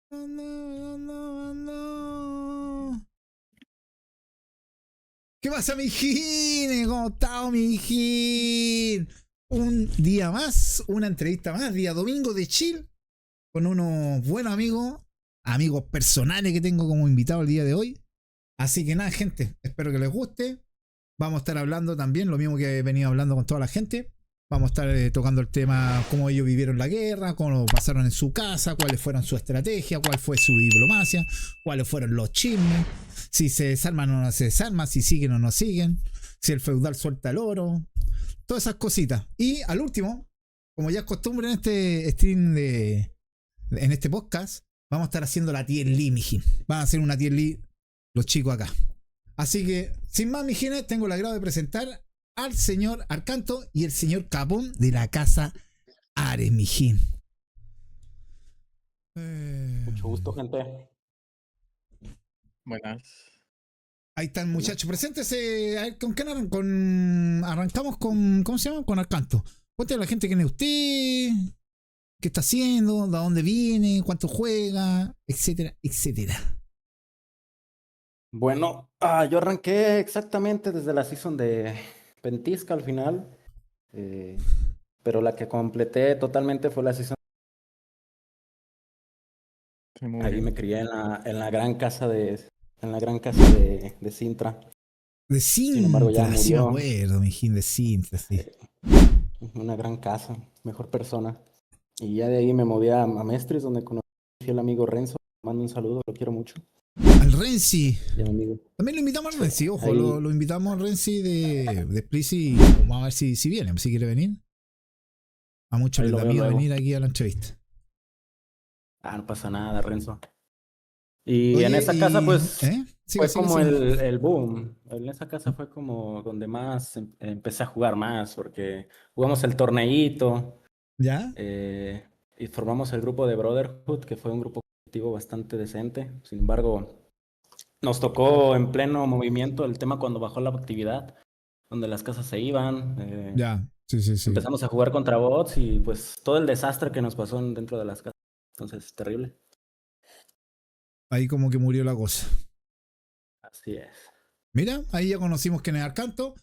¿Qué pasa, mijín? ¿Cómo está, mijín? Un día más, una entrevista más, día domingo de chill, con unos buenos amigos personales que tengo como invitado el día de hoy. Así que nada, gente, espero que les guste. Vamos a estar hablando también, lo mismo que he venido hablando con toda la gente. Vamos a estar tocando el tema cómo ellos vivieron la guerra, cómo lo pasaron en su casa, cuáles fueron su estrategia, cuál fue su diplomacia, cuáles fueron los chismes, si se desarman o no se desarman, si siguen o no siguen, si el feudal suelta el oro, todas esas cositas. Y al último, como ya es costumbre en este stream en este podcast, vamos a estar haciendo la tier list, mijín. Van a hacer una tier list los chicos acá. Así que, sin más, mijines, tengo el agrado de presentar al señor Arcanto y el señor Capón de la casa Ares, mijín. Mucho gusto, gente. Buenas. Ahí están, muchachos. Preséntese. A ver, ¿con quién arrancamos con, ¿cómo se llama? Con Arcanto. Cuéntale a la gente quién es usted, qué está haciendo, de dónde viene, cuánto juega, etcétera, etcétera. Bueno, yo arranqué exactamente desde la season de Pentisca al final, pero la que completé totalmente fue la season. Sí, muy Ahí bien. me crié en la gran casa de Sintra. De Sin embargo, ya Sintra, sí me murió. acuerdo, mijín, de Sintra, sí. Una gran casa, mejor persona. Y ya de ahí me moví a Mestris, donde conocí al amigo Renzo. Mando un saludo, lo quiero mucho. Al Renzi. Ya, mi amigo. También lo invitamos al Renzi, ojo, Ahí. lo invitamos al Renzi de Splicy. Vamos a ver si viene, si quiere venir. A muchos Ahí les lo da veo miedo luego. venir aquí a la entrevista. No pasa nada, Renzo. Y Oye, en esa casa, pues, Siga, fue siga, como siga. el boom. En esa casa fue como donde más empecé a jugar más, porque jugamos el torneíto ¿Ya? y formamos el grupo de Brotherhood, que fue un grupo competitivo bastante decente. Sin embargo, nos tocó en pleno movimiento el tema cuando bajó la actividad, donde las casas se iban. Ya, sí. Empezamos a jugar contra bots y pues todo el desastre que nos pasó dentro de las casas. Entonces, terrible. Ahí como que murió la cosa. Así es. Mira, ahí ya conocimos quién es Arcanto.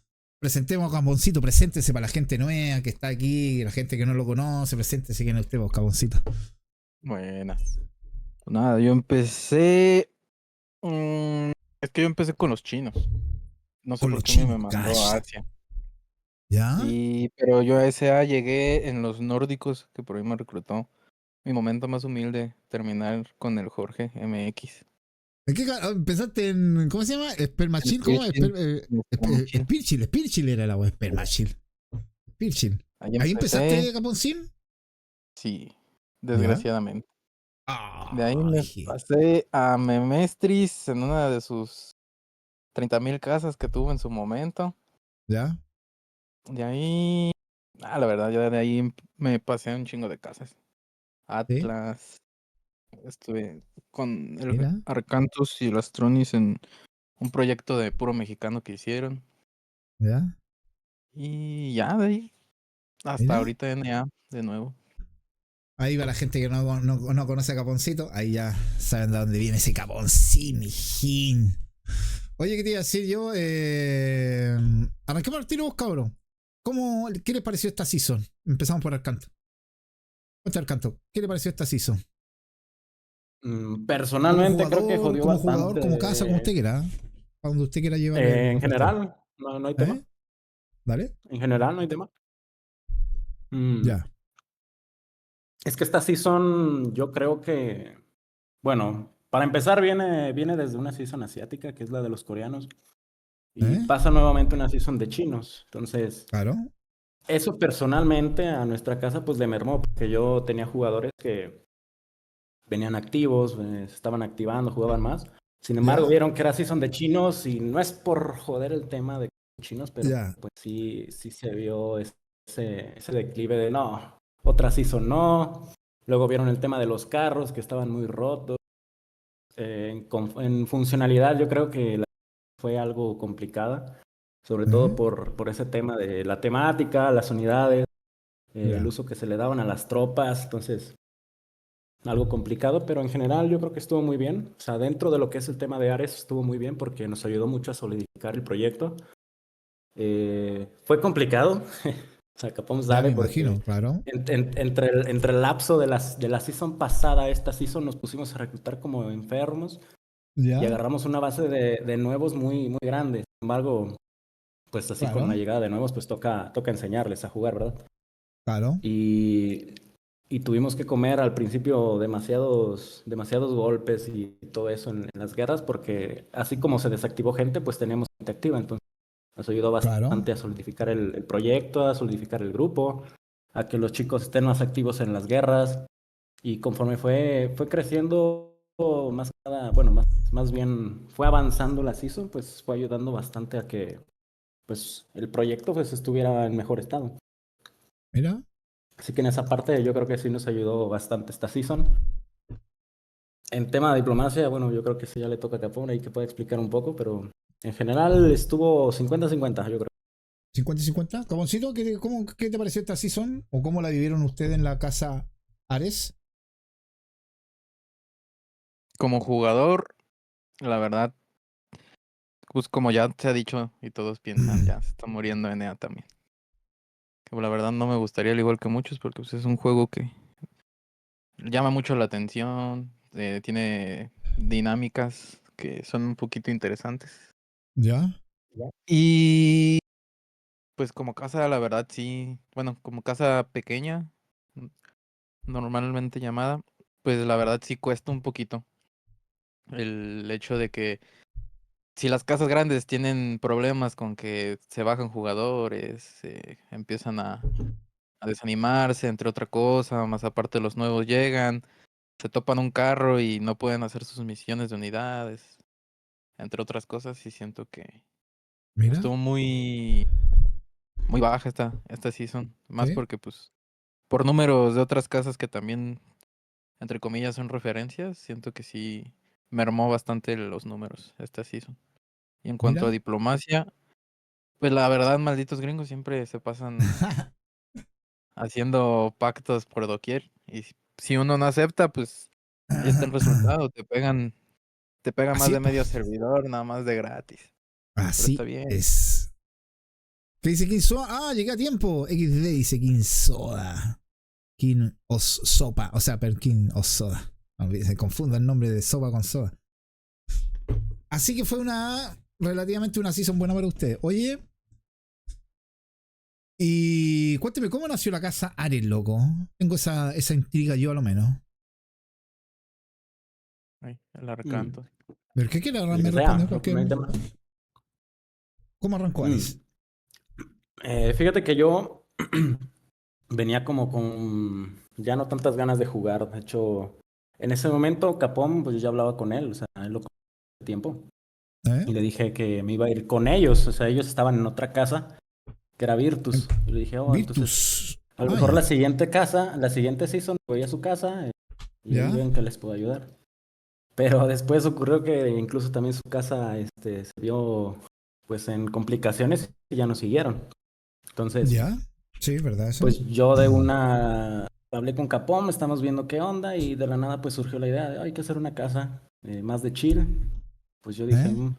Presentemos a Caponcito, preséntese para la gente nueva que está aquí, la gente que no lo conoce, preséntese quién es usted, vos, Caponcito. Buenas. Pues nada, yo empecé. Es que yo empecé con los chinos. No sé Con por los qué me chinos, mandó a cacha. Asia. ¿Ya? Pero yo a SA llegué en los nórdicos, que por ahí me reclutó. Mi momento más humilde, terminar con el Jorge MX. ¿En qué empezaste en, ¿cómo se llama? Spermachil, ¿cómo? Spirchil era la web, Spermachil. Spirchil. Ahí ¿Ahí empecé. empezaste, Caponcín? Sí, desgraciadamente. Ah, De ahí me pasé a Memestris en una de sus 30,000 casas que tuvo en su momento. ¿Ya? De ahí, la verdad, ya de ahí me pasé a un chingo de casas. Atlas, estuve con el Mira. Arcantus y el Astronis en un proyecto de puro mexicano que hicieron. ¿Ya? Y ya de ahí, hasta Mira. ahorita NA de nuevo. Ahí va la gente que no conoce a Caponcito. Ahí ya saben de dónde viene ese Caponcín, mijín. Oye, ¿qué te iba a decir yo? Arranquemos el tiro vos, cabrón. ¿Qué les pareció esta season? Empezamos por Arcanto. Arcanto, ¿qué le pareció esta season? Personalmente creo que jodió como bastante. jugador, como casa, como usted quiera. Para donde usted quiera llevar En general, no hay tema. ¿Dale? En general, no hay tema. Ya. Es que esta season, yo creo que, bueno, para empezar viene desde una season asiática, que es la de los coreanos, y pasa nuevamente una season de chinos. Entonces, claro. Eso personalmente a nuestra casa pues le mermó, porque yo tenía jugadores que venían activos, se estaban activando, jugaban más. Sin embargo, vieron que era season de chinos y no es por joder el tema de chinos, pero pues sí se vio ese declive de no, otra season no. Luego vieron el tema de los carros que estaban muy rotos. En funcionalidad yo creo que fue algo complicada, sobre todo por ese tema de la temática, las unidades, el uso que se le daban a las tropas. Entonces, algo complicado, pero en general yo creo que estuvo muy bien. O sea, dentro de lo que es el tema de Ares estuvo muy bien porque nos ayudó mucho a solidificar el proyecto. Fue complicado, o sea, Capcom Ya me sabe imagino, porque claro. entre el lapso de la season pasada a esta season nos pusimos a reclutar como enfermos y Ya, agarramos una base de nuevos muy, muy grande. Sin embargo, pues así con la claro, llegada de nuevos, pues toca enseñarles a jugar, ¿verdad? claro. Y, y tuvimos que comer al principio demasiados golpes y todo eso en las guerras, porque así como se desactivó gente, pues teníamos gente activa. Entonces nos ayudó Claro. bastante a solidificar el proyecto, a solidificar el grupo, a que los chicos estén más activos en las guerras. Y conforme fue creciendo, más que nada, bueno, más bien fue avanzando la season, pues fue ayudando bastante a que pues el proyecto pues estuviera en mejor estado. Mira. Así que en esa parte yo creo que sí nos ayudó bastante esta season. En tema de diplomacia, bueno, yo creo que sí ya le toca a Capone ahí que puede explicar un poco, pero en general estuvo 50-50, yo creo. 50 y 50. Caboncito, ¿qué te pareció esta season? ¿O cómo la vivieron ustedes en la casa Ares? Como jugador, la verdad, pues como ya se ha dicho y todos piensan, ya se está muriendo NA también. Que la verdad no me gustaría, al igual que muchos, porque pues, es un juego que llama mucho la atención, tiene dinámicas que son un poquito interesantes. ¿Ya? Y pues como casa, la verdad sí, bueno, como casa pequeña, n- normalmente llamada, pues la verdad sí cuesta un poquito el hecho de que si las casas grandes tienen problemas con que se bajan jugadores, empiezan a desanimarse, entre otra cosa, más aparte los nuevos llegan, se topan un carro y no pueden hacer sus misiones de unidades, entre otras cosas, y siento que Mira. estuvo muy baja esta season, más Sí. porque pues por números de otras casas que también, entre comillas, son referencias, siento que sí mermó bastante los números esta season. Y en cuanto a Mira. diplomacia, pues la verdad, malditos gringos siempre se pasan haciendo pactos por doquier. Y si uno no acepta, pues ahí está el resultado. Te pega más Así de es, po. medio servidor, nada más de gratis. Pero está Así bien. es. ¿Qué dice King Soda? Ah, llegué a tiempo. XD dice King Soda. King Os Sopa. O sea, pero King Os Soda. No, se confunda el nombre de sopa con soda. Así que fue relativamente una season buena para usted. Oye, y cuénteme, ¿cómo nació la casa Ares, loco? Tengo esa intriga yo a lo menos. Ay, el Mm, arcanto. ¿Pero qué quiere? Ahora el me que sea, responde no cualquier. hay tema. ¿Cómo arrancó Ares? Mm, fíjate que yo venía como con ya no tantas ganas de jugar. De hecho, en ese momento Capón, pues yo ya hablaba con él, o sea, él lo conocía hace tiempo. ¿Eh? Y le dije que me iba a ir con ellos, o sea, ellos estaban en otra casa, que era Virtus. Y le dije, oh, entonces, Virtus. a lo Ah, mejor la ya. siguiente casa, la siguiente season, voy a su casa y ahí ¿Ya? ven que les puedo ayudar. Pero después ocurrió que incluso también su casa se vio pues en complicaciones y ya no siguieron. Entonces, ¿Ya? Sí, ¿verdad eso? pues yo de una hablé con Capón, estamos viendo qué onda y de la nada pues surgió la idea de hay que hacer una casa más de chill. Pues yo dije, ¿Eh?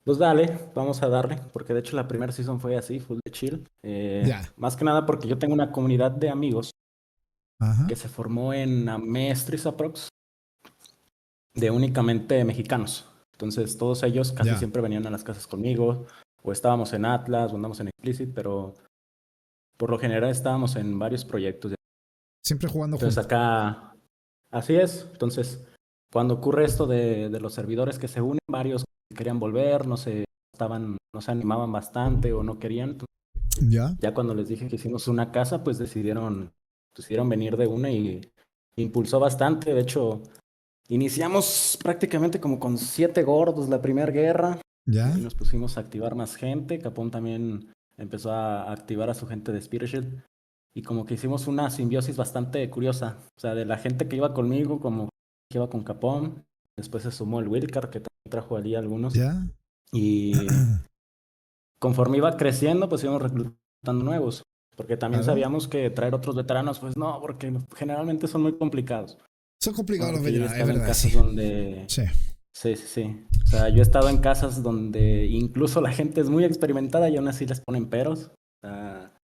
pues dale, vamos a darle, porque de hecho la primera season fue así, full de chill. Ya. Más que nada porque yo tengo una comunidad de amigos Ajá. que se formó en Amestris Aprox de únicamente mexicanos. Entonces todos ellos casi Ya. siempre venían a las casas conmigo, o estábamos en Atlas, o andábamos en Explicit, pero por lo general estábamos en varios proyectos. Siempre jugando Entonces juntos. acá, así es. Entonces, cuando ocurre esto de los servidores que se unen, varios querían volver, no se animaban bastante o no querían. Ya. Ya cuando les dije que hicimos una casa, pues decidieron venir de una y impulsó bastante. De hecho, iniciamos prácticamente como con 7 gordos la primera guerra. Ya. Y nos pusimos a activar más gente. Capón también empezó a activar a su gente de Spirit Shield. Y como que hicimos una simbiosis bastante curiosa. O sea, de la gente que iba conmigo, como que iba con Capón. Después se sumó el Wilcar, que también trajo allí algunos. Ya. Y conforme iba creciendo, pues íbamos reclutando nuevos. Porque también Claro. sabíamos que traer otros veteranos, pues no, porque generalmente son muy complicados. Son complicados los Porque yo he veteranos, es estado en verdad, casas sí. donde... Sí. Sí, sí, sí. O sea, yo he estado en casas donde incluso la gente es muy experimentada y aún así les ponen peros. O sea,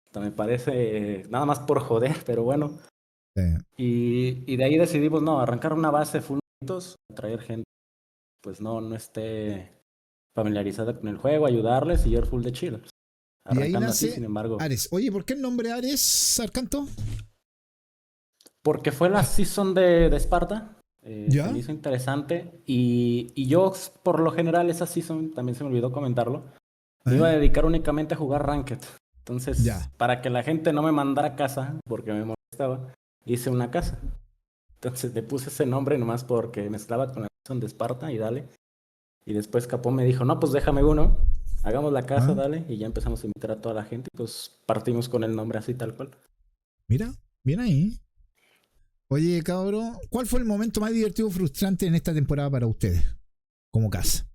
hasta me parece nada más por joder, pero bueno. Sí. Y de ahí decidimos, no, arrancar una base full, traer gente, pues no esté familiarizada con el juego, ayudarles y yo full de chill. Y ahí Arrancando así, sin nace embargo. Ares. Oye, ¿por qué el nombre Ares, Arcanto? Porque fue la season de Esparta. Se ¿Ya? me hizo interesante. Y yo, por lo general, esa season, también se me olvidó comentarlo, me iba a ¿Eh? dedicar únicamente a jugar Ranked. Entonces, Ya. para que la gente no me mandara a casa, porque me molestaba, hice una casa. Entonces le puse ese nombre nomás porque mezclaba con la season de Esparta y dale. Y después Capón me dijo, no, pues déjame uno, hagamos la casa, ¿Ah? dale. Y ya empezamos a invitar a toda la gente. Y pues partimos con el nombre así tal cual. Mira, bien ahí. Oye, cabrón, ¿cuál fue el momento más divertido o frustrante en esta temporada para ustedes? Como casa.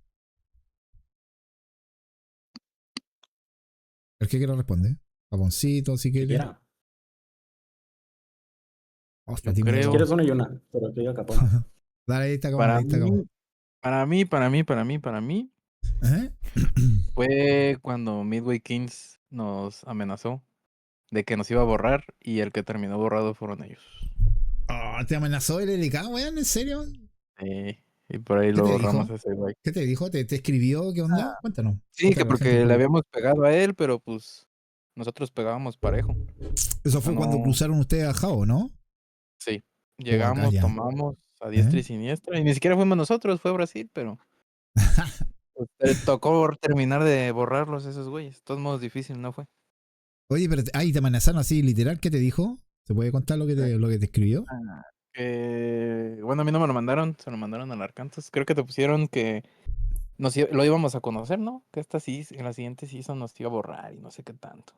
El que quiera responder. Japoncito, si Si quiere. quiera. Oh, está Yo tímido Si creo, quieres todo. una y una, pero que diga Capón. Dale, ahí está como, para ahí está como. mí, para mí, ¿Eh? fue cuando Midway Kings nos amenazó de que nos iba a borrar y el que terminó borrado fueron ellos. Oh, ¿te amenazó el LK, weón? ¿En serio? Y por ahí ¿Qué lo te borramos dijo? a ese güey. ¿Qué te dijo? ¿Te escribió? ¿Qué onda? Cuéntanos. Sí, que Cuéntale a la gente un porque le poco. habíamos pegado a él, pero pues nosotros pegábamos parejo. O Eso sea, fue cuando no, cruzaron ustedes a Jao, ¿no? sí. O acá Llegamos, ya. tomamos a diestra ¿Eh? y siniestra, y ni siquiera fuimos nosotros, fue Brasil, pero pues, tocó terminar de borrarlos esos güeyes. De todos modos, difícil, ¿no fue? Oye, pero ahí te amenazaron así literal. ¿Qué te dijo? ¿Se puede contar lo que te escribió? Bueno, a mí no me lo mandaron, se lo mandaron al Arcantos. Creo que te pusieron que lo íbamos a conocer, ¿no? Que sí, en la siguiente season nos iba a borrar y no sé qué tanto.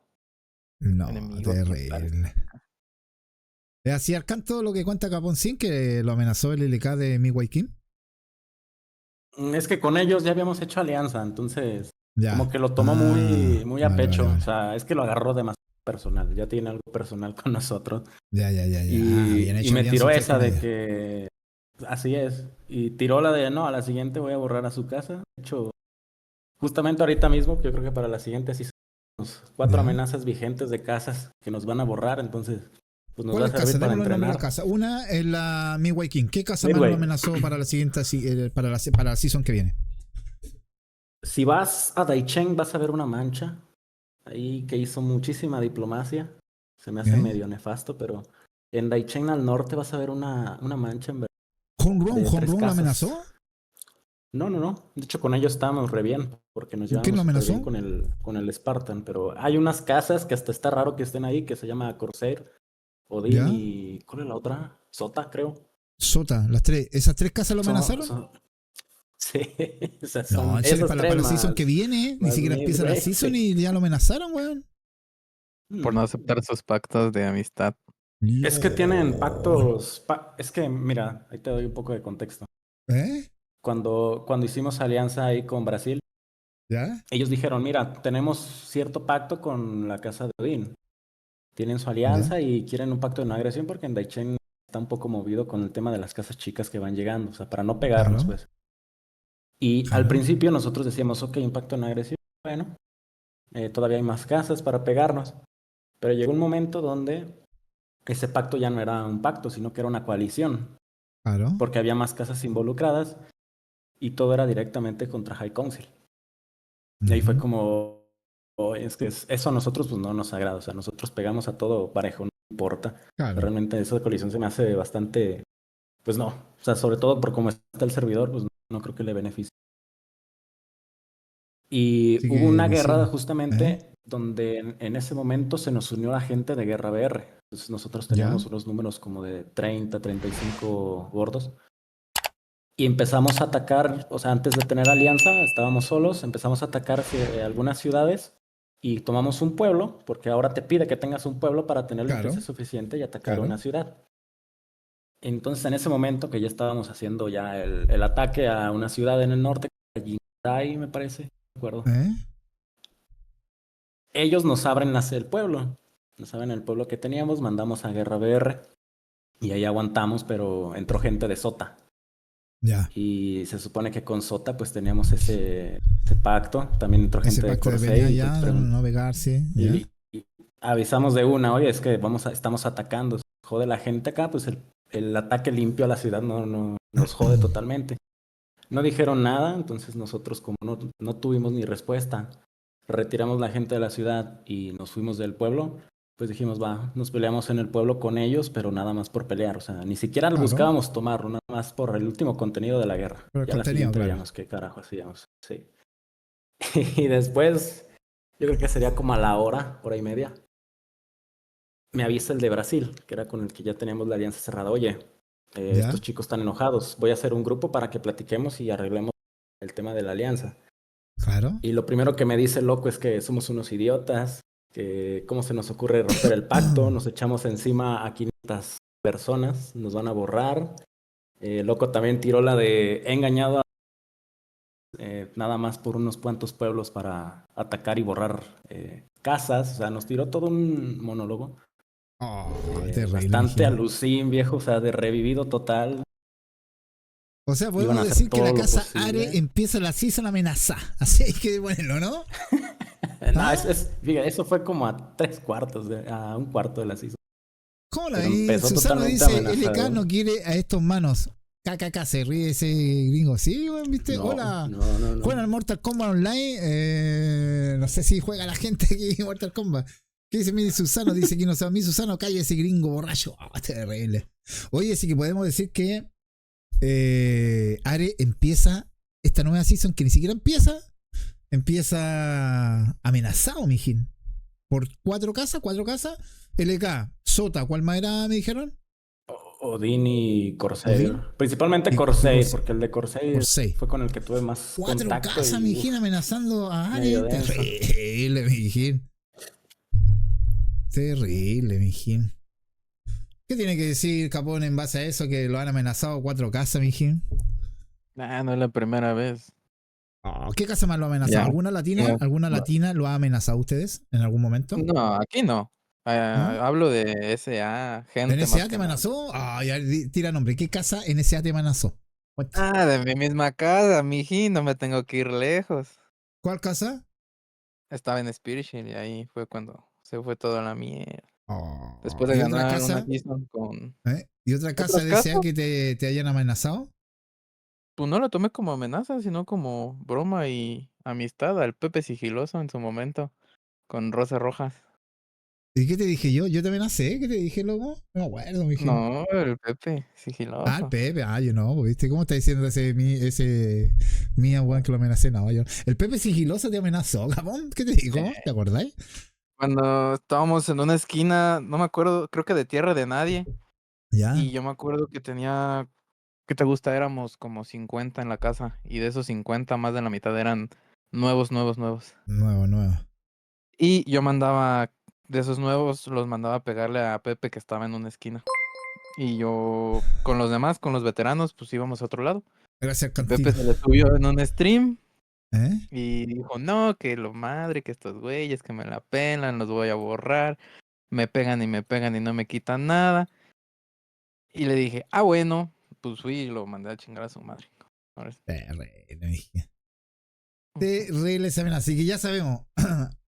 No, Enemigos mortales. terrible. ¿Es así al canto lo que cuenta Capón Sin que lo amenazó el LK de Midway King? Es que con ellos ya habíamos hecho alianza, entonces como Ya. que lo tomó Ah, muy a vale, vale, pecho. O vale. sea, es que lo agarró demasiado personal, ya tiene algo personal con nosotros. Ya, ya, ya, ya. Ah, habían Y hecho me alianza tiró ustedes esa con de ellos. que así es. Y tiró la de no, a la siguiente voy a borrar a su casa. De hecho, justamente ahorita mismo, yo creo que para la siguiente sí son 4 Ya. amenazas vigentes de casas que nos van a borrar, entonces pues nos va a ¿Cuáles casas? servir para Démosle el nombre de las entrenar. casas. Una es la Midway King. ¿Qué casa más lo Midway, amenazó para la siguiente, para la season que viene? si vas a Daicheng vas a ver una mancha ahí que hizo muchísima diplomacia. Se me hace ¿Eh? medio nefasto, pero en Daicheng al norte vas a ver una mancha en verdad de Home 3 Run lo casas. amenazó? No, no, no. De hecho, con ellos estábamos re bien, porque nos ¿Quién lo llevamos súper bien amenazó? con el Spartan. Pero hay unas casas que hasta está raro que estén ahí, que se llama Corsair, Odin ¿Ya? y... ¿Cuál es la otra? Sota, creo. Sota, las tres. ¿Esas tres casas lo Son, amenazaron? son... Sí, o sea, No, son en serio, esos para tres la season que viene, ni más siquiera empieza la Midway, season sí. y ya lo amenazaron, weón. Por no Hmm. aceptar sus pactos de amistad. Es que tienen LOL. pactos... Es que, mira, ahí te doy un poco de contexto. ¿Eh? Cuando hicimos alianza ahí con Brasil, ¿Ya? ellos dijeron, mira, tenemos cierto pacto con la casa de Odín. Tienen su ¿Ya? alianza y quieren un pacto de no agresión porque en Daichen está un poco movido con el tema de las casas chicas que van llegando, o sea, para no pegarnos, Claro, pues. Y al claro. principio nosotros decíamos, ok, un pacto de no agresión, bueno, todavía hay más casas para pegarnos, pero llegó un momento donde ese pacto ya no era un pacto, sino que era una coalición, Claro. porque había más casas involucradas y todo era directamente contra High Council. Y ahí fue Ujú. como, oh, es que eso a nosotros pues no nos agrada, o sea, nosotros pegamos a todo parejo, no importa. Claro. Realmente esa colisión se me hace bastante, pues no, o sea, sobre todo por cómo está el servidor, pues no creo que le beneficie. Y Así hubo una que guerra sí. ¿Eh? justamente donde en ese momento se nos unió la gente de Guerra BR. Entonces nosotros ¿Ya? teníamos unos números como de 30, 35 gordos. Y empezamos a atacar, o sea, antes de tener alianza, estábamos solos, empezamos a atacar algunas ciudades y tomamos un pueblo, porque ahora te pide que tengas un pueblo para tener la Claro. inteligencia suficiente y atacar Claro. una ciudad. Entonces, en ese momento que ya estábamos haciendo ya el ataque a una ciudad en el norte, Jintai, me parece, no recuerdo. ¿Eh? Ellos nos abren el pueblo. Nos abren el pueblo que teníamos, mandamos a Guerra BR. y ahí aguantamos, pero entró gente de Sota. Ya. Y se supone que con Sota pues teníamos ese pacto. También entró Ese gente de pacto de Corsair. venir Y, allá, pues, no pegarse. Ya. y avisamos de una, oye, es que estamos atacando. Jode la gente acá, pues el ataque limpio a la ciudad no nos jode totalmente. No dijeron nada, entonces nosotros como no tuvimos ni respuesta, retiramos la gente de la ciudad y nos fuimos del pueblo, pues dijimos, va, nos peleamos en el pueblo con ellos, pero nada más por pelear, o sea, ni siquiera Claro. buscábamos tomarlo, nada más por el último contenido de la guerra. Por el Ya la contenido, siguiente claro. veíamos qué carajo hacíamos, sí. Y después, yo creo que sería como a la hora y media, me avisa el de Brasil, que era con el que ya teníamos la alianza cerrada, oye, Ya. estos chicos están enojados, voy a hacer un grupo para que platiquemos y arreglemos el tema de la alianza. Claro. Y lo primero que me dice el loco es que somos unos idiotas, que cómo se nos ocurre romper el pacto, nos echamos encima a 500 personas, nos van a borrar. El loco también tiró la de he engañado a nada más por unos cuantos pueblos para atacar y borrar casas, o sea, nos tiró todo un monólogo. Oh, terrible. Bastante imagino. alucín, viejo, o sea, de revivido total. O sea, Iban a podemos hacer decir que todo la lo casa posible. Are empieza la season amenaza. Así hay que ponerlo, ¿no? No, ¿Ah? fíjate, eso fue como a 3/4, a un cuarto de la season. ¿Cómo la Pero ves? empezó Susano totalmente dice, amenazado. LK no quiere a estos manos. KKK, se ríe ese gringo. Sí, weón, viste. No, Hola. no. Juegan al Mortal Kombat Online. No sé si juega la gente aquí en Mortal Kombat. ¿Qué dice mi Susano? Dice que no sabe. Mi Susano, calla ese gringo borracho. Oh, terrible. Oye, sí que podemos decir que Are empieza esta nueva season que ni siquiera empieza amenazado, mijín. Por 4 casas. LK, Sota, ¿cuál más era, me dijeron? Odín y Corsair. Odín. Principalmente Y Corsair, Corsair. porque el de Corsair Por 6. fue con el que tuve más 4 contacto. casas, mijín, amenazando a Are. medio denso. Terrible, mijín. Terrible, mijín. ¿Qué tiene que decir Capón en base a eso? Que lo han amenazado 4 casas, mijín. Nah, no es la primera vez. Oh, ¿qué casa más lo ha amenazado? Ya. ¿Alguna latina? Ya. ¿Alguna latina lo ha amenazado a ustedes en algún momento? No, aquí no. Hablo de SA, gente ¿En más SA te que nada. amenazó? Ah, ya, tira nombre. ¿Qué casa en SA te amenazó? De mi misma casa, mijín, no me tengo que ir lejos. ¿Cuál casa? Estaba en Spirit Shield y ahí fue cuando se fue toda la mierda. Oh, Después de ¿y otra ganar una casa? season con... ¿Y otra casa ¿Otras de casas? SA que te hayan amenazado? Pues no lo tomé como amenaza, sino como broma y amistad al Pepe Sigiloso en su momento, con Rosas Rojas. ¿Y qué te dije yo? ¿Yo te amenacé? ¿Qué te dije, loco? No me acuerdo, mijín. No, el Pepe Sigiloso. Ah, el Pepe, yo no, ¿viste? ¿Cómo está diciendo ese mía, weón, que lo amenacé? No, yo. El Pepe sigiloso te amenazó, cabrón. ¿Qué te dijo? ¿Te acordáis? Cuando estábamos en una esquina, no me acuerdo, creo que de tierra de nadie. Ya. Y yo me acuerdo que tenía, ¿qué te gusta? Éramos como 50 en la casa. Y de esos 50, más de la mitad eran nuevos. Nuevo. Y yo mandaba, de esos nuevos, los mandaba a pegarle a Pepe que estaba en una esquina. Y yo, con los demás, con los veteranos, pues íbamos a otro lado. Gracias, Pepe Cantino. se le subió en un stream ¿Eh? y dijo, no, que lo madre, que estos güeyes que me la pelan, los voy a borrar. Me pegan y no me quitan nada. Y le dije, bueno, pues fui y lo mandé a chingar a su madre. Ahora sí. Terrible esa amenaza. Así que ya sabemos,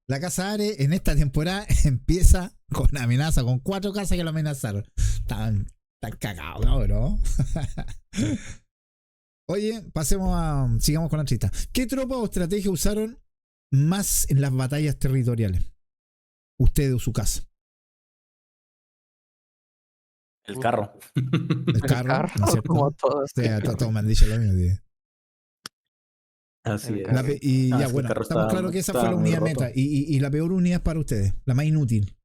la casa Are en esta temporada empieza con amenaza, con 4 casas que lo amenazaron. Están cagados, cabrón. Oye, sigamos con la trista. ¿Qué tropa o estrategia usaron más en las batallas territoriales? Usted o su casa. El carro. El carro, ¿no es cierto? como todos. O sea, todos me han dicho lo mismo, tío. Así El es. carro. Y ya, es que bueno, el carro estamos estaba- claros que esa fue estaba la muy unidad roto. meta. Y la peor unidad para ustedes, la más inútil.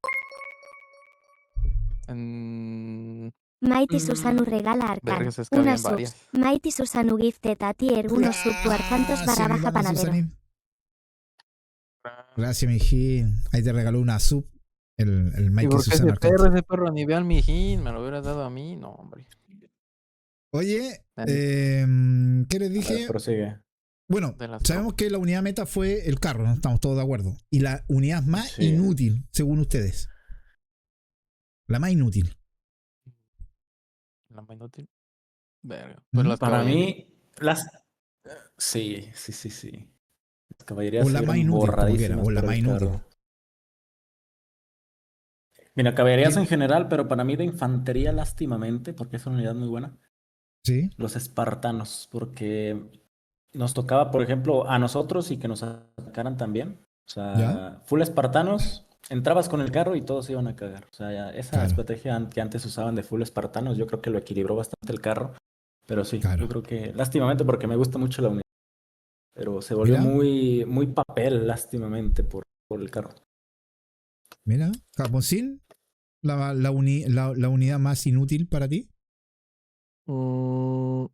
Mighty Susanu regala Arcan. Vergas, es que Una habían subs. varias. Mighty Susanu gifted a tier 1 sub tu Arcantos barra baja panadero. Susanín. Gracias, mijín. Ahí te regaló una sub. El ¿Y Mikey por qué Susana ese perro ni ve al mijín? Me lo hubieras dado a mí, no, hombre. Oye, Dale. ¿qué les dije? Prosigue. Bueno, De las sabemos que la unidad meta fue el carro, ¿no? Estamos todos de acuerdo. Y la unidad más Sí. inútil, según ustedes. La más inútil. La más inútil. Verga. Pues las Para caballerías. mí, sí, sí, sí, sí. Las O caballerías se la más vieron inútil, como quiera, borradísimas o la por más el inútil. carro. Mira, caballerías ¿Quién? en general, pero para mí de infantería, lástimamente, porque es una unidad muy buena, Sí, los espartanos, porque nos tocaba, por ejemplo, a nosotros y que nos atacaran también. O ya, sea, full espartanos, entrabas con el carro y todos se iban a cagar. O sea, esa claro, estrategia que antes usaban de full espartanos, yo creo que lo equilibró bastante el carro. Pero sí, yo claro. creo que, lástimamente, porque me gusta mucho la unidad, pero se volvió Mira, muy, muy papel, lástimamente, por el carro. mira, Caponcín, la unidad más inútil para ti. Mm,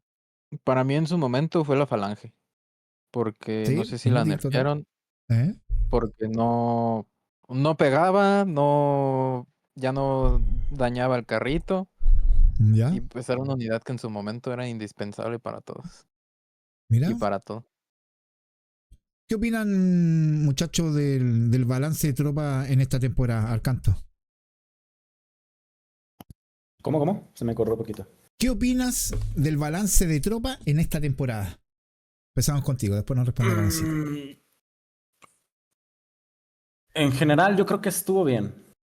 para mí en su momento fue la falange. Porque no Sí, sé si la inútil total. nerfearon. ¿Eh? Porque no pegaba, ya no dañaba el carrito. Ya, Y pues era una unidad que en su momento era indispensable para todos. Y mira. para todo. ¿Qué opinan, muchachos, del balance de tropa en esta temporada, Arcanto? ¿Cómo? Se me corrió un poquito. ¿Qué opinas del balance de tropa en esta temporada? Empezamos contigo, después nos responde Caponcito. En general, yo creo que estuvo bien.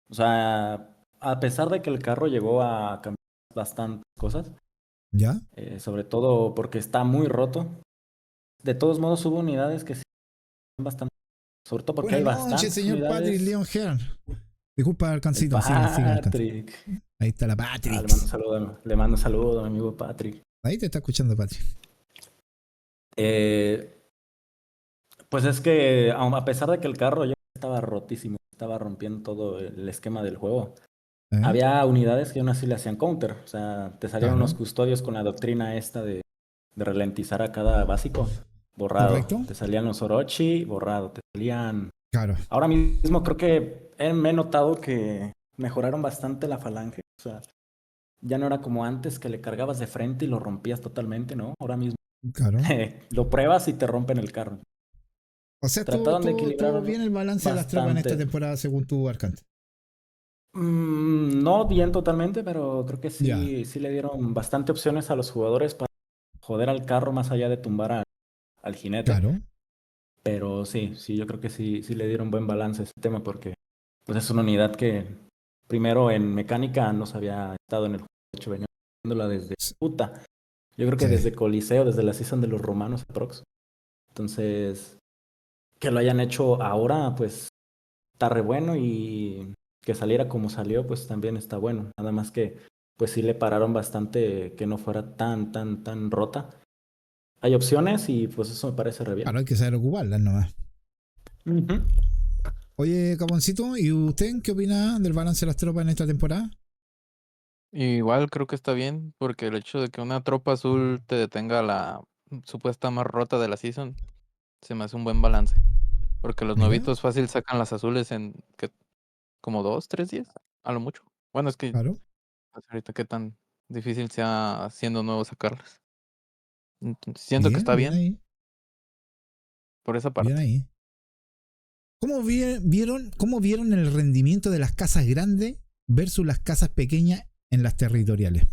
O sea, a pesar de que el carro llegó a cambiar bastantes cosas, ¿Ya? sobre todo porque está muy roto. De todos modos, hubo unidades que sí son bastante, sobre todo porque Buenas hay noches, bastantes señor Patrick unidades. Leon Hearn. Disculpa, El Arcancito, sigue Arcanto. Patrick. Ahí está la Le Patrick. mando un saludo, le mando un saludo a mi amigo Patrick. Ahí te está escuchando Patrick. Eh, pues es que, a pesar de que el carro ya estaba rotísimo, estaba rompiendo todo el esquema del juego, ¿Eh? había unidades que aún así le hacían counter. O sea, te salían unos Claro, custodios con la doctrina esta de ralentizar a cada básico. Borrado. correcto. Te salían los Orochi, borrado. Te salían. Claro, Ahora mismo creo que me he notado que mejoraron bastante la falange. O sea, ya no era como antes que le cargabas de frente y lo rompías totalmente, ¿no? Ahora mismo claro. lo pruebas y te rompen el carro. O sea, Trataron de estuvo equilibrar bien el balance de las tropas en esta bastante. temporada según tu Arcanto. No bien totalmente, pero creo que Ya, sí le dieron bastante opciones a los jugadores para joder al carro más allá de tumbar al jinete. claro. Pero sí, yo creo que sí le dieron buen balance a ese tema porque pues es una unidad que primero en mecánica no se había estado en el juego. De hecho, venía viéndola desde puta. Yo creo que Sí. desde Coliseo, desde la season de los romanos aprox. Entonces, que lo hayan hecho ahora, pues está re bueno y que saliera como salió, pues también está bueno. Nada más que, pues sí le pararon bastante que no fuera tan rota. Hay opciones y pues eso me parece re Claro, bien. hay que saber ocuparlas nomás. Ujú. Oye, Caponcito, ¿y usted qué opina del balance de las tropas en esta temporada? Igual creo que está bien. Porque el hecho de que una tropa azul te detenga la supuesta más rota de la season. Se me hace un buen balance. Porque los Mira, novitos fácil sacan las azules en como 2, 3 días. A lo mucho. Bueno, es que claro. no sé ahorita qué tan difícil sea siendo nuevo sacarlas. Entonces, siento que Bien, está bien bien ahí, por esa bien parte. ahí. ¿Cómo vieron el rendimiento de las casas grandes versus las casas pequeñas en las territoriales?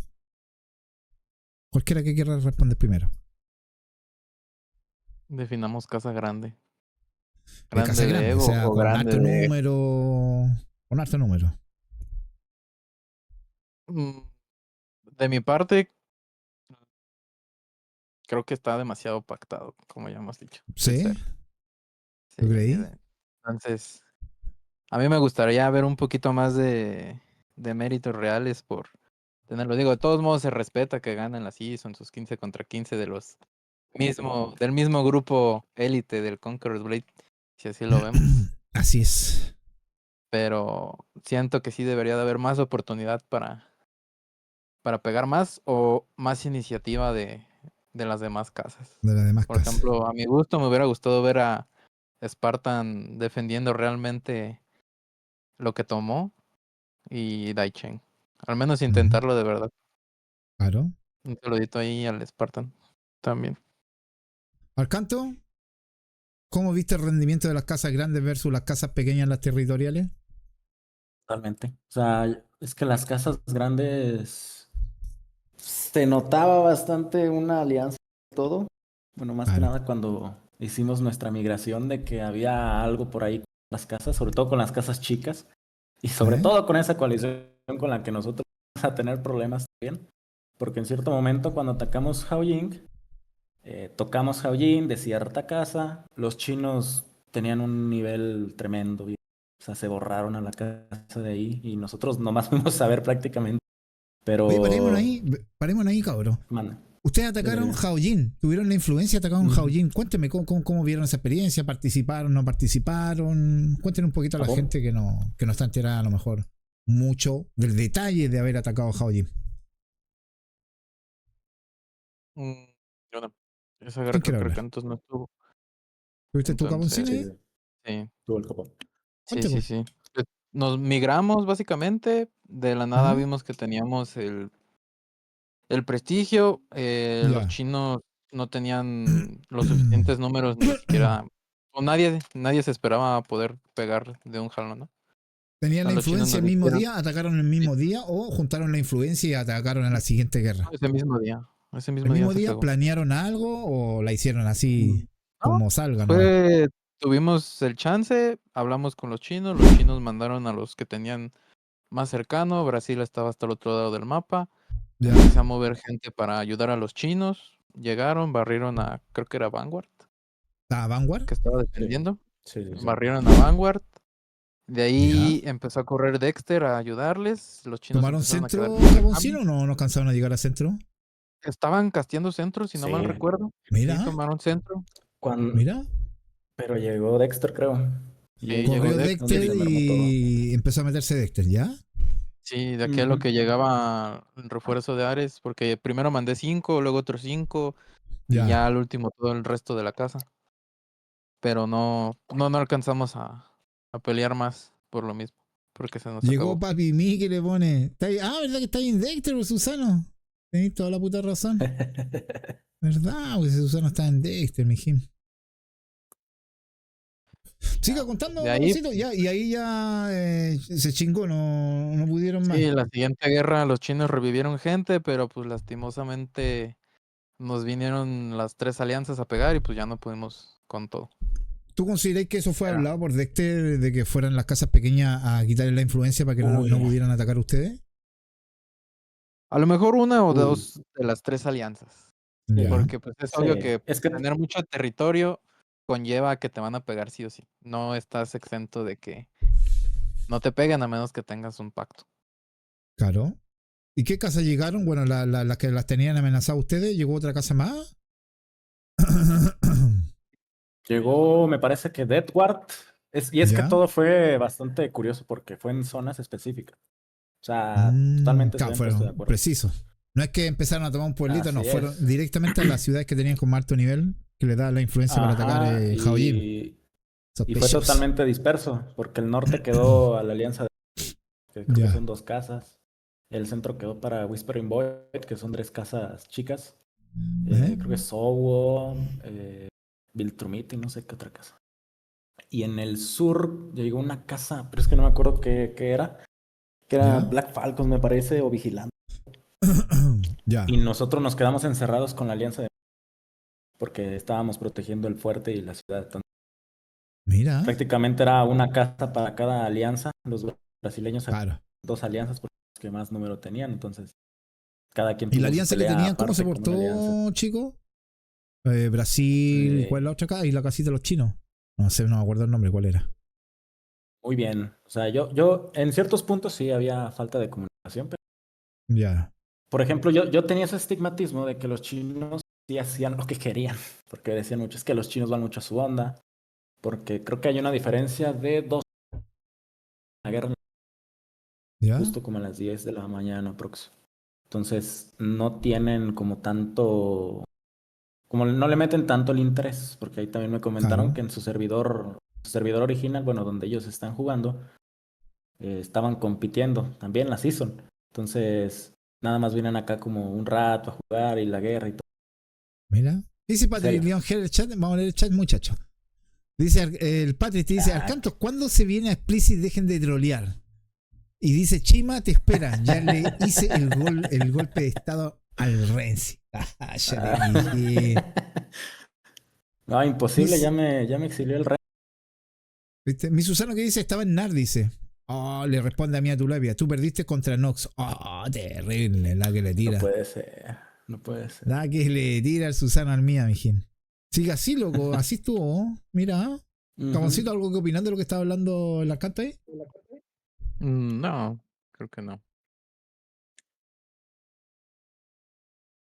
Cualquiera que quiera responder primero. Definamos casa grande. Casa ¿Grande de grande, o ego sea, o con grande alto de...? número. Con alto número. Mm, De mi parte, creo que está demasiado pactado, como ya hemos dicho, el ¿Sí? cero. Sí, ¿Lo creí? entonces, a mí me gustaría ver un poquito más de méritos reales por tenerlo. Digo, de todos modos se respeta que ganan la season, sus 15 contra 15 del mismo grupo élite del Conqueror's Blade, si así lo vemos. Así es. Pero siento que sí debería de haber más oportunidad para pegar más o más iniciativa de las demás casas. De las demás Por casas. ejemplo, a mi gusto me hubiera gustado ver a Spartan defendiendo realmente lo que tomó y Daichen. Al menos Ujú. intentarlo de verdad. Claro. Un saludito ahí al Spartan también. Arcanto, ¿cómo viste el rendimiento de las casas grandes versus las casas pequeñas en las territoriales? Totalmente. O sea, es que las casas grandes Se notaba bastante una alianza y todo. Bueno, más que Claro. nada cuando hicimos nuestra migración de que había algo por ahí con las casas, sobre todo con las casas chicas, y sobre ¿Eh? todo con esa coalición con la que nosotros vamos a tener problemas también, porque en cierto momento cuando atacamos Haoying, tocamos Haoying de cierta casa, los chinos tenían un nivel tremendo, y, o sea, se borraron a la casa de ahí y nosotros nomás fuimos a ver prácticamente, Oye, pero... parémonos ahí, cabrón. Manda. Ustedes Dime, atacaron dime. Haoyin, tuvieron la influencia, atacaron Ujú. Haoyin. Cuénteme cómo vieron esa experiencia, participaron, no participaron. Cuéntenle un poquito a la Japón. gente que no está enterada a lo mejor mucho del detalle de haber atacado Haoyin. Mm, yo no. Esa guerra ¿Quién quiere creo que hablar? entonces no estuvo. ¿Tuviste tu Entonces, caboncino Sí, ahí? sí, sí, tuvo el Japón. sí, sí, Cuéntame. sí. Nos migramos básicamente, de la nada Ajá. vimos que teníamos el prestigio, los Ya. chinos no tenían los suficientes números ni siquiera, o nadie se esperaba poder pegar de un jalón, ¿no? O ¿Tenían sea, la los chinos influencia nos el mismo dijeron, día? ¿Atacaron el sí, mismo día? ¿O juntaron la influencia y atacaron en la siguiente guerra? ese ¿El mismo día mismo se día pegó. planearon algo o la hicieron Mm, así No, como salga nomás? fue, tuvimos el chance, hablamos con los chinos mandaron a los que tenían más cercano, Brasil estaba hasta el otro lado del mapa, Ya. empecé a mover gente para ayudar a los chinos, llegaron, barrieron a, creo que era Vanguard, ¿A Vanguard? que estaba Sí, defendiendo, sí, sí, sí. barrieron a Vanguard, de Ya. ahí empezó a correr Dexter a ayudarles, los chinos ¿Tomaron empezaron a quedar centro, sin recambio, Japoncino, o no alcanzaron a llegar a centro? estaban casteando centro, si no mal Sí, recuerdo, sí, Mira, tomaron centro, mira. pero llegó Dexter, creo. Y sí, ahí llegó Corrió es donde Dexter Dexter se mermó todo. y empezó a meterse Dexter, ¿ya? Sí, de aquí a lo Ujú. que llegaba el refuerzo de Ares, porque primero mandé 5, luego otros 5, y Ya. ya al último todo el resto de la casa. Pero no alcanzamos a pelear más por lo mismo, porque se nos Llegó acabó. Papi Miki, le pone. ¿Verdad que está ahí en Dexter, Susano? Tenéis toda la puta razón. ¿Verdad? Porque Susano está en Dexter, mijín. Siga contando, De ahí, Caboncito. Ya, y ahí ya se chingó, no pudieron más. sí, la siguiente guerra los chinos revivieron gente, pero pues lastimosamente nos vinieron las 3 alianzas a pegar y pues ya no pudimos con todo. ¿Tú consideráis que eso fue Pero, hablado por Dexter de que fueran las casas pequeñas a quitarle la influencia para que no uy, pudieran atacar a ustedes? A lo mejor una o uy, 2 de las 3 alianzas, Ya. sí, porque pues es obvio sí. que Es que, tener mucho territorio conlleva que te van a pegar sí o sí. No estás exento de que no te peguen a menos que tengas un pacto. Claro. ¿Y qué casa llegaron? Bueno, las que las tenían amenazadas ustedes, ¿llegó otra casa más? llegó, me parece que Deathward. Y es que ¿Ya? todo fue bastante curioso porque fue en zonas específicas. O sea, totalmente se Claro, habían puesto de fueron acuerdo. precisos. No es que empezaron a tomar un pueblito, no, Así fueron es. directamente a las ciudades que tenían con más alto nivel, que le da la influencia para atacar Ajá, Jaoyin. y fue Sospechosos. totalmente disperso, porque el norte quedó a la alianza que creo que Ya. son 2 casas. El centro quedó para Whispering Void, que son 3 casas chicas. Creo que Sowo, Viltrumite y no sé qué otra casa. Y en el sur llegó una casa, pero es que no me acuerdo qué era. Que era ¿Ya? Black Falcons, me parece, o Vigilante. Ya. Y nosotros nos quedamos encerrados con la alianza porque estábamos protegiendo el fuerte y la ciudad. Entonces, Mira. prácticamente era una casa para cada alianza. Los brasileños Claro. 2 alianzas porque los que más número tenían. Entonces, cada quien ¿Y la tuvo su alianza que pelea tenían, cómo se aparte con una alianza. portó, chicos? Brasil, ¿cuál es Eh, la otra acá? Y la casita de los chinos. No sé, no me acuerdo el nombre, ¿cuál era? Muy bien. O sea, yo en ciertos puntos sí había falta de comunicación, pero Ya. por ejemplo, yo tenía ese estigmatismo de que los chinos sí hacían lo que querían, porque decían mucho, es que los chinos van mucho a su onda, porque creo que hay una diferencia de 2 la guerra ¿Ya? justo como a las 10 de la mañana próximo. Entonces, no tienen como tanto, como no le meten tanto el interés, porque ahí también me comentaron Claro. que en su servidor original, bueno, donde ellos están jugando, estaban compitiendo también la season. Entonces, nada más vienen acá como un rato a jugar y la guerra y todo. Mira. Dice En Patrick serio. León G el chat. Vamos a leer el chat, muchachos. Dice el Patrick te dice: Ah, Arcantos, ¿cuándo se viene a Explicit? Dejen de trolear. Y dice: Chima, te espera. Ya le hice el golpe de estado Al Renzi. Cállate, Ah. mijín. No, imposible, ya me exilió el rey. ¿Viste? Mi Susano que dice, estaba en NAR, dice. Oh, le responde a mí a tu labia. Tú perdiste contra Nox. Oh, terrible, la que le No tira. puede ser, no puede ser. La que le tira el Susano al mía, mijín. Sigue así, loco, así estuvo. Mira. Ujú. Caboncito, ¿algo que opinan de lo que estaba hablando la carta ahí? No, creo que no.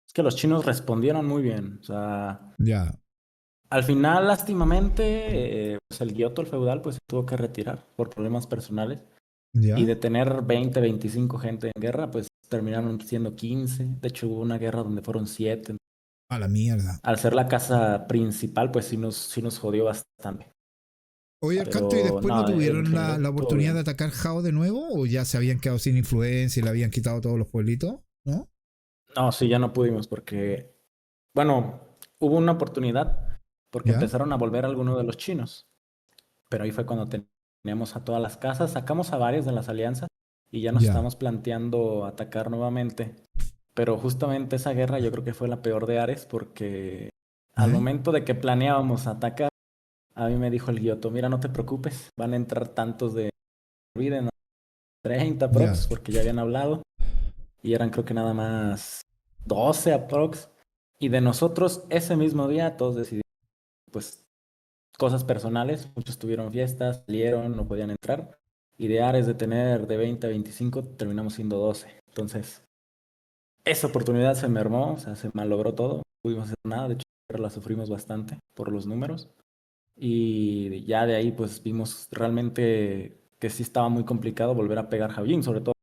Es que los chinos respondieron muy bien. O sea, Ya, al final, lástimamente, pues el Giotto, el feudal, pues se tuvo que retirar por problemas personales. ya. Y de tener 20, 25 gente en guerra, pues terminaron siendo 15. De hecho, hubo una guerra donde fueron 7. A la mierda. Al ser la casa principal, pues sí nos jodió bastante. Oye, Arcanto, ¿y Pero después no no, en tuvieron general la estuvo oportunidad de bien. atacar Jao de nuevo? ¿O ya se habían quedado sin influencia y le habían quitado todos los pueblitos? ¿No? No, sí, ya no pudimos porque, bueno, hubo una oportunidad porque ¿Ya? empezaron a volver algunos de los chinos. Pero ahí fue cuando teníamos a todas las casas, sacamos a varias de las alianzas y ya nos Ya. estamos planteando atacar nuevamente. Pero justamente esa guerra yo creo que fue la peor de Ares porque al ¿Eh? momento de que planeábamos atacar, a mí me dijo el Giotto, mira, no te preocupes, van a entrar tantos de Biden, 30 Ya. aprox, porque ya habían hablado, y eran creo que nada más 12 aprox. Y de nosotros ese mismo día todos decidimos, pues, cosas personales, muchos tuvieron fiestas, salieron, no podían entrar. Y de Ares de tener de 20 a 25 terminamos siendo 12. Entonces, esa oportunidad se mermó, o sea, se malogró todo, no pudimos hacer nada, de hecho la sufrimos bastante por los números. Y ya de ahí pues vimos realmente que sí estaba muy complicado volver a pegar Javelin, sobre todo.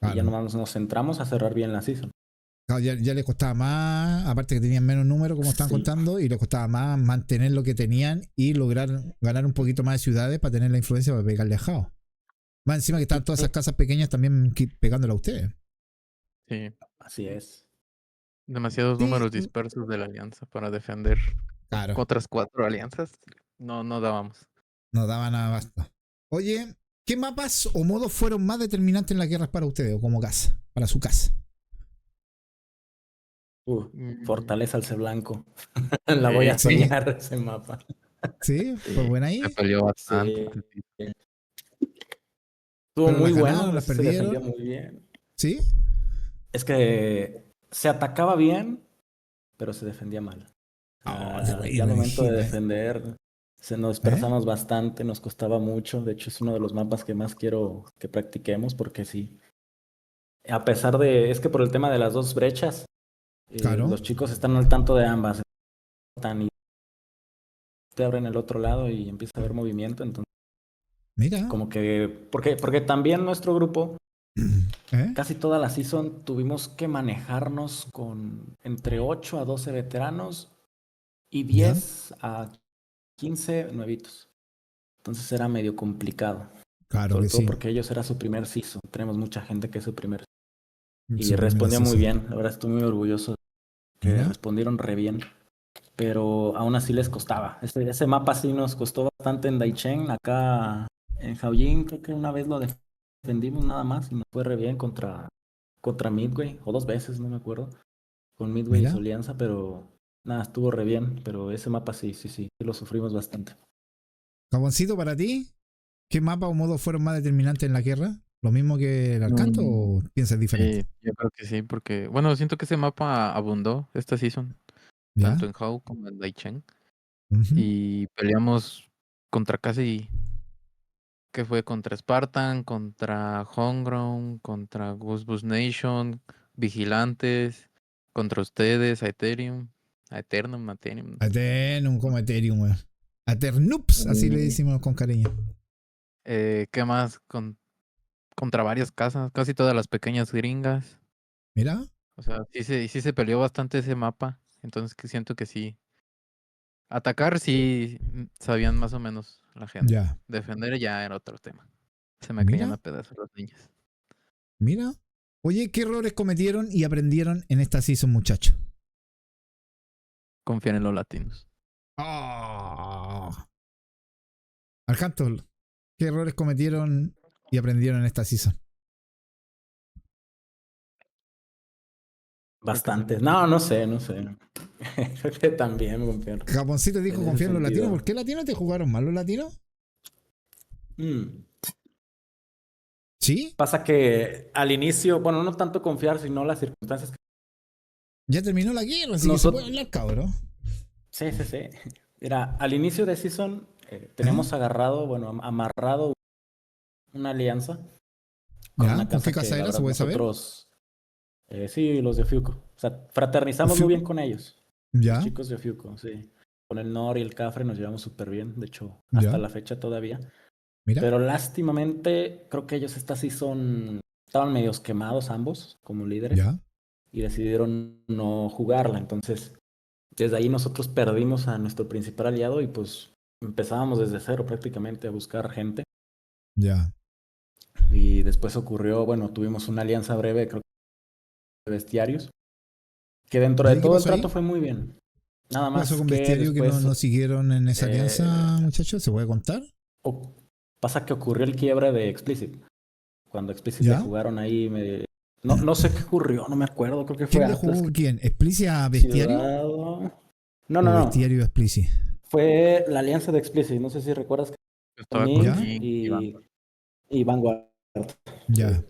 Y ya Claro. nomás nos centramos a cerrar bien la season. Claro, ya les costaba más, aparte que tenían menos números, como están Sí, contando, y les costaba más mantener lo que tenían y lograr ganar un poquito más de ciudades para tener la influencia para pegarle a Jao. Más encima que estaban todas esas casas pequeñas también pegándole a ustedes. Sí, así es. demasiados Sí, números dispersos de la alianza para defender claro, otras 4 alianzas. No dábamos. no daban abasto. Oye, ¿qué mapas o modos fueron más determinantes en las guerras para ustedes o como casa, para su casa? Mm, Fortaleza Alce Blanco. La voy a sí, Sí, soñar ese mapa. sí, fue sí, buena se ahí, peleó bastante. Sí. Estuvo pero muy las bueno, ganaron, las ese se defendió perdieron, muy bien. ¿sí? Es que se atacaba bien, pero se defendía mal. Oh, te Ya al reí, momento de imagina, defender, se nos ¿eh? dispersamos bastante, nos costaba mucho. De hecho, es uno de los mapas que más quiero que practiquemos, porque sí. A pesar de, es que por el tema de las dos brechas, Claro, los chicos están al tanto de ambas. Y te abren el otro lado y empieza a haber movimiento. Entonces, mira, como que, porque también nuestro grupo, ¿eh? casi toda la season, tuvimos que manejarnos con entre 8 a 12 veteranos y ¿Ya? 10 a 15 nuevitos. Entonces era medio complicado, Claro sobre que todo sí, porque ellos era su primer season. Tenemos mucha gente que es su primer y su primera respondía muy season. bien. La verdad estoy muy orgulloso que Mira, respondieron re bien, pero aún así les costaba. Ese mapa sí nos costó bastante en Daichen. Acá en Shaojin creo que una vez lo defendimos nada más y nos fue re bien contra Midway, o 2 veces, no me acuerdo, con Midway y su mira. alianza, pero nada, estuvo re bien, pero ese mapa sí lo sufrimos bastante. Jaboncito, para ti, ¿qué mapa o modos fueron más determinantes en la guerra? ¿Lo mismo que el Arcanto Mm, o piensas diferente? sí, yo creo que sí, porque, bueno, siento que ese mapa abundó esta season, ¿Ya? tanto en Hao como en Daichen, Ujú. y peleamos contra casi, que fue contra Spartan, contra Homegrown, contra Goose Nation, Vigilantes, contra ustedes, Aeternum. Aeternum como Ethereum, weón. Aeternups, así le Mm, decimos con cariño. ¿Qué más? Contra varias casas, casi todas las pequeñas gringas. Mira, O sea, sí se peleó bastante ese mapa. Entonces que siento que sí. Atacar sí sabían más o menos la gente. ya. Defender ya era otro tema. Se me caían Mira, a pedazos los niños. mira. Oye, ¿qué errores cometieron y aprendieron en esta season, muchachos? Confían en los latinos. Oh. Arcanto, ¿qué errores cometieron y aprendieron en esta season? Bastantes. No, no sé. Creo que también confiar. Japoncito dijo En ese confiar en los latinos. sentido. ¿Por qué latinos te jugaron mal los latinos? Mm. ¿Sí? Pasa que al inicio, bueno, no tanto confiar, sino las circunstancias que Ya terminó la guerra, así que se puede nosotros. hablar, cabrón. Sí. Mira, al inicio de season ¿Eh? teníamos agarrado, bueno, amarrado una alianza con ¿Ya? una ¿Con qué casa que casa la era? ¿Se verdad puede saber? nosotros, sí, los de Ofiuco. O sea, fraternizamos muy ¿Fiuco? bien con ellos. Los ¿Ya? chicos de Ofiuco, sí. Con el Nor y el Cafre nos llevamos súper bien, de hecho, hasta ¿Ya? la fecha todavía. Mira. Pero lástimamente, creo que ellos esta season estaban medios quemados ambos como líderes ¿Ya? y decidieron no jugarla. Entonces, desde ahí nosotros perdimos a nuestro principal aliado y pues empezábamos desde cero prácticamente a buscar gente. ¿Ya? Y después ocurrió, bueno, tuvimos una alianza breve, creo que de bestiarios, que dentro de ¿Y qué todo el pasó trato ahí? fue muy bien. Nada ¿Qué pasó más con que Bestiario que después no siguieron en esa eh, alianza, muchachos? ¿Se puede contar? o- pasa que ocurrió el quiebre de Explicit. Cuando Explicit le ¿Ya? jugaron ahí, no sé qué ocurrió, no me acuerdo, creo que fue ¿Quién le Atlas jugó quién? ¿Explicia a Bestiario? Ciudad. No, ¿O no, no. Bestiario a Explici? Fue la alianza de Explicit. No sé si recuerdas que Yo con estaba con Ning ¿Ya? King y y Vanguard. Sí. ¿Ya?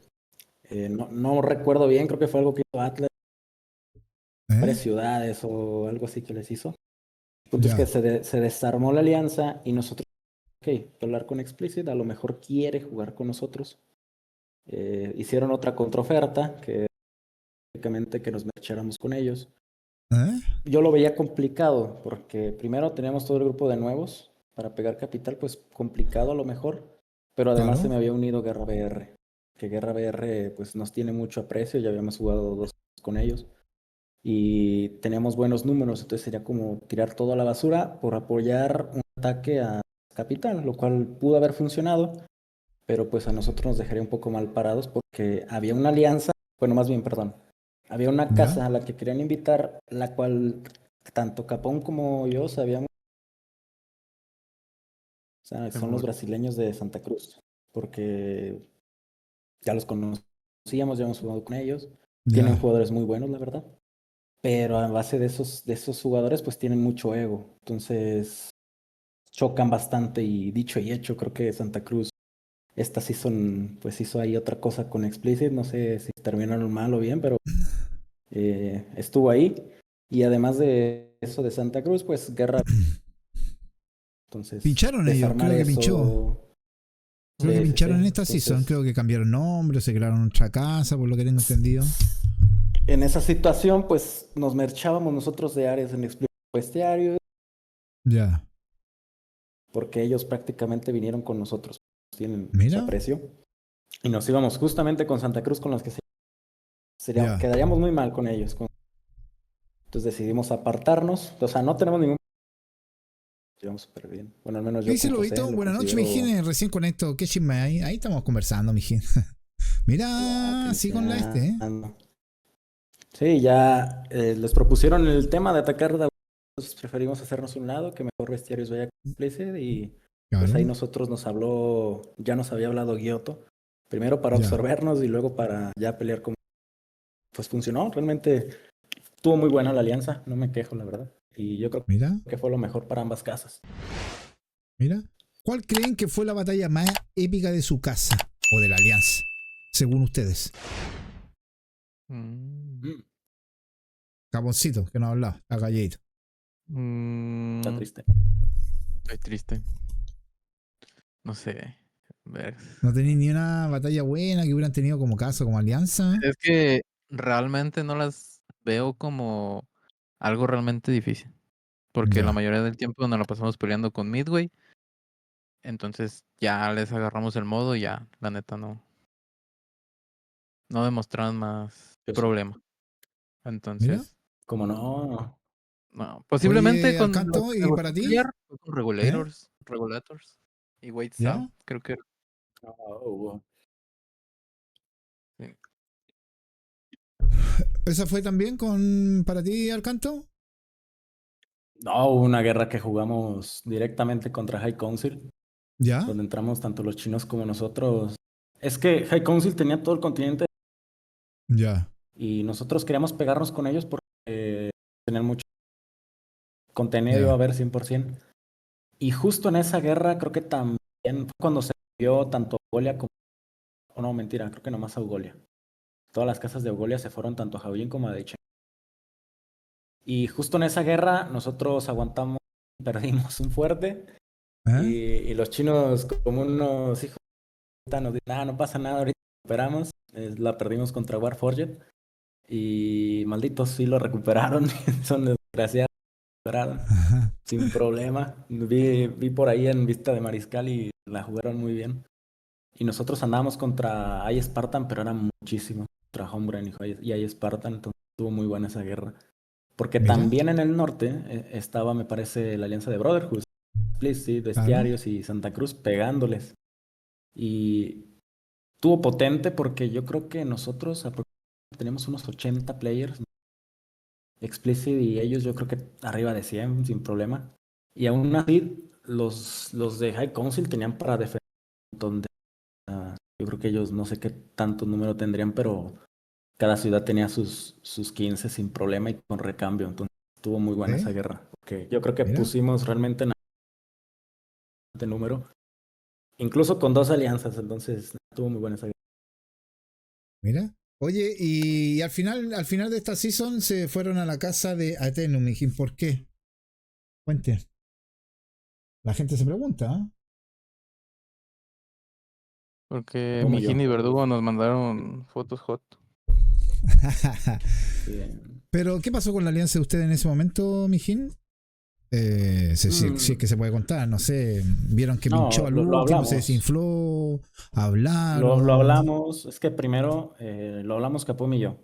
No recuerdo bien, creo que fue algo que hizo Atlas, ¿Eh? varias ciudades o algo así que les hizo. El punto es que ¿Ya? se desarmó la alianza y nosotros, ok, hay que hablar con Explicit, a lo mejor quiere jugar con nosotros. Hicieron otra contraoferta, que básicamente que nos mercháramos con ellos. ¿Eh? Yo lo veía complicado, porque primero teníamos todo el grupo de nuevos para pegar capital, pues complicado a lo mejor, pero además se Claro. me había unido Guerra BR, que Guerra BR pues nos tiene mucho aprecio, ya habíamos jugado 2 con ellos y teníamos buenos números, entonces sería como tirar todo a la basura por apoyar un ataque a capital, lo cual pudo haber funcionado, pero pues a nosotros nos dejaría un poco mal parados porque había una alianza, bueno, más bien, perdón, había una ¿Ya? casa a la que querían invitar, la cual tanto Capón como yo sabíamos, o sea, son los brasileños de Santa Cruz, porque ya los conocíamos, ya hemos jugado con ellos, tienen ¿Ya? jugadores muy buenos, la verdad, pero a base de esos jugadores, pues tienen mucho ego, entonces chocan bastante y dicho y hecho, creo que Santa Cruz esta season pues hizo ahí otra cosa con Explicit, no sé si terminaron mal o bien, pero estuvo ahí. Y además de eso de Santa Cruz, pues guerra. Entonces, Pincharon ellos, desarmar creo que pinchó. eso. Creo que Sí. pincharon en esta season. Creo Entonces, que cambiaron nombre, se crearon otra casa, por lo que tengo entendido. en esa situación, pues nos merchábamos nosotros de áreas en Explicit Bestiario, Ya. porque ellos prácticamente vinieron con nosotros. Tienen mucho Mira. aprecio. Y nos íbamos justamente con Santa Cruz, con los que Ya. quedaríamos muy mal con ellos. Entonces decidimos apartarnos. O sea, no tenemos ningún. Llevamos súper bien. Bueno, al menos ¿Qué yo dice con Lobito? José lo Buenas noches, considero. mijín. Recién conecto. ¿Qué chisme hay? Ahí estamos conversando, mijín. Mira, así con la ¿eh? Sí, ya les propusieron el tema de atacar. Entonces preferimos hacernos un lado, que mejor Bestiarios vaya con Explicit. Y pues ahí Claro. nosotros ya nos había hablado Giotto. Primero para Ya. absorbernos y luego para ya pelear como. Pues funcionó, realmente estuvo muy buena la alianza, no me quejo, la verdad. Y yo creo Mira. que fue lo mejor para ambas casas. Mira. ¿Cuál creen que fue la batalla más épica de su casa? O de la alianza. Según ustedes. Mm, Caponcito, que no ha hablado. Está calladito. Está triste. Estoy triste. No sé. Ver. No tenéis ni una batalla buena que hubieran tenido como casa, como alianza. Es que realmente no las veo como algo realmente difícil. Porque la Ya. mayoría del tiempo nos la pasamos peleando con Midway. Entonces ya les agarramos el modo y ya, la neta, no demostraron más Yo sí. problema. Mira. Entonces, Como no, no. Posiblemente Oye, con lo Alcanto, que me ¿y para gustó ti? pelear fue con ¿Eh? Regulators y Wait Sao, ¿Ya? creo que no, sí. ¿Esa fue también con para ti, Alcanto? no, hubo una guerra que jugamos directamente contra High Council, ¿Ya? donde entramos tanto los chinos como nosotros. Es que High Council tenía todo el continente, Ya. Y nosotros queríamos pegarnos con ellos porque tener mucho contenido iba a Ya. haber 100%. Y justo en esa guerra creo que también fue cuando se vio tanto Augolia como... Oh, no, mentira, creo que nomás Augolia. Todas las casas de Augolia se fueron tanto a Jaulín como a Deiche. Y justo en esa guerra nosotros aguantamos, perdimos un fuerte ¿Eh? y los chinos como unos hijos de puta nos dicen, no pasa nada, ahorita recuperamos. La perdimos contra Warforged y malditos sí lo recuperaron, son desgraciados, recuperaron Ajá. sin problema. Vi por ahí en Vista de Mariscal y la jugaron muy bien. Y nosotros andábamos contra Ay Spartan, pero eran muchísimos. Contra Homebrand y Ay Spartan, entonces estuvo muy buena esa guerra. Porque Mira, también en el norte estaba, me parece, la alianza de Brotherhood, Explicit, claro. Bestiarios y Santa Cruz pegándoles. Y estuvo potente porque yo creo que nosotros aproximadamente tenemos unos 80 players. Explicit y ellos yo creo que arriba de 100 sin problema. Y aún así, los de High Council tenían para defender un montón de... yo creo que ellos no sé qué tanto número tendrían, pero cada ciudad tenía sus 15 sin problema y con recambio. Entonces estuvo muy buena esa ¿Eh? guerra. Porque yo creo que Mira, pusimos realmente de número, incluso con 2 alianzas. Entonces estuvo muy buena esa guerra. mira. Oye, y al final de esta season se fueron a la casa de Atenum. Y ¿por qué? Cuente. La gente se pregunta, ¿ah? Porque Como Mijín yo. y Verdugo nos mandaron fotos hot. Bien. Pero, ¿qué pasó con la alianza de ustedes en ese momento, Mijín? Si es que se puede contar, no sé. Vieron que pinchó No, al lo último, se hablamos. desinfló, Lo hablaron. hablamos. Es que primero lo hablamos Capum y yo.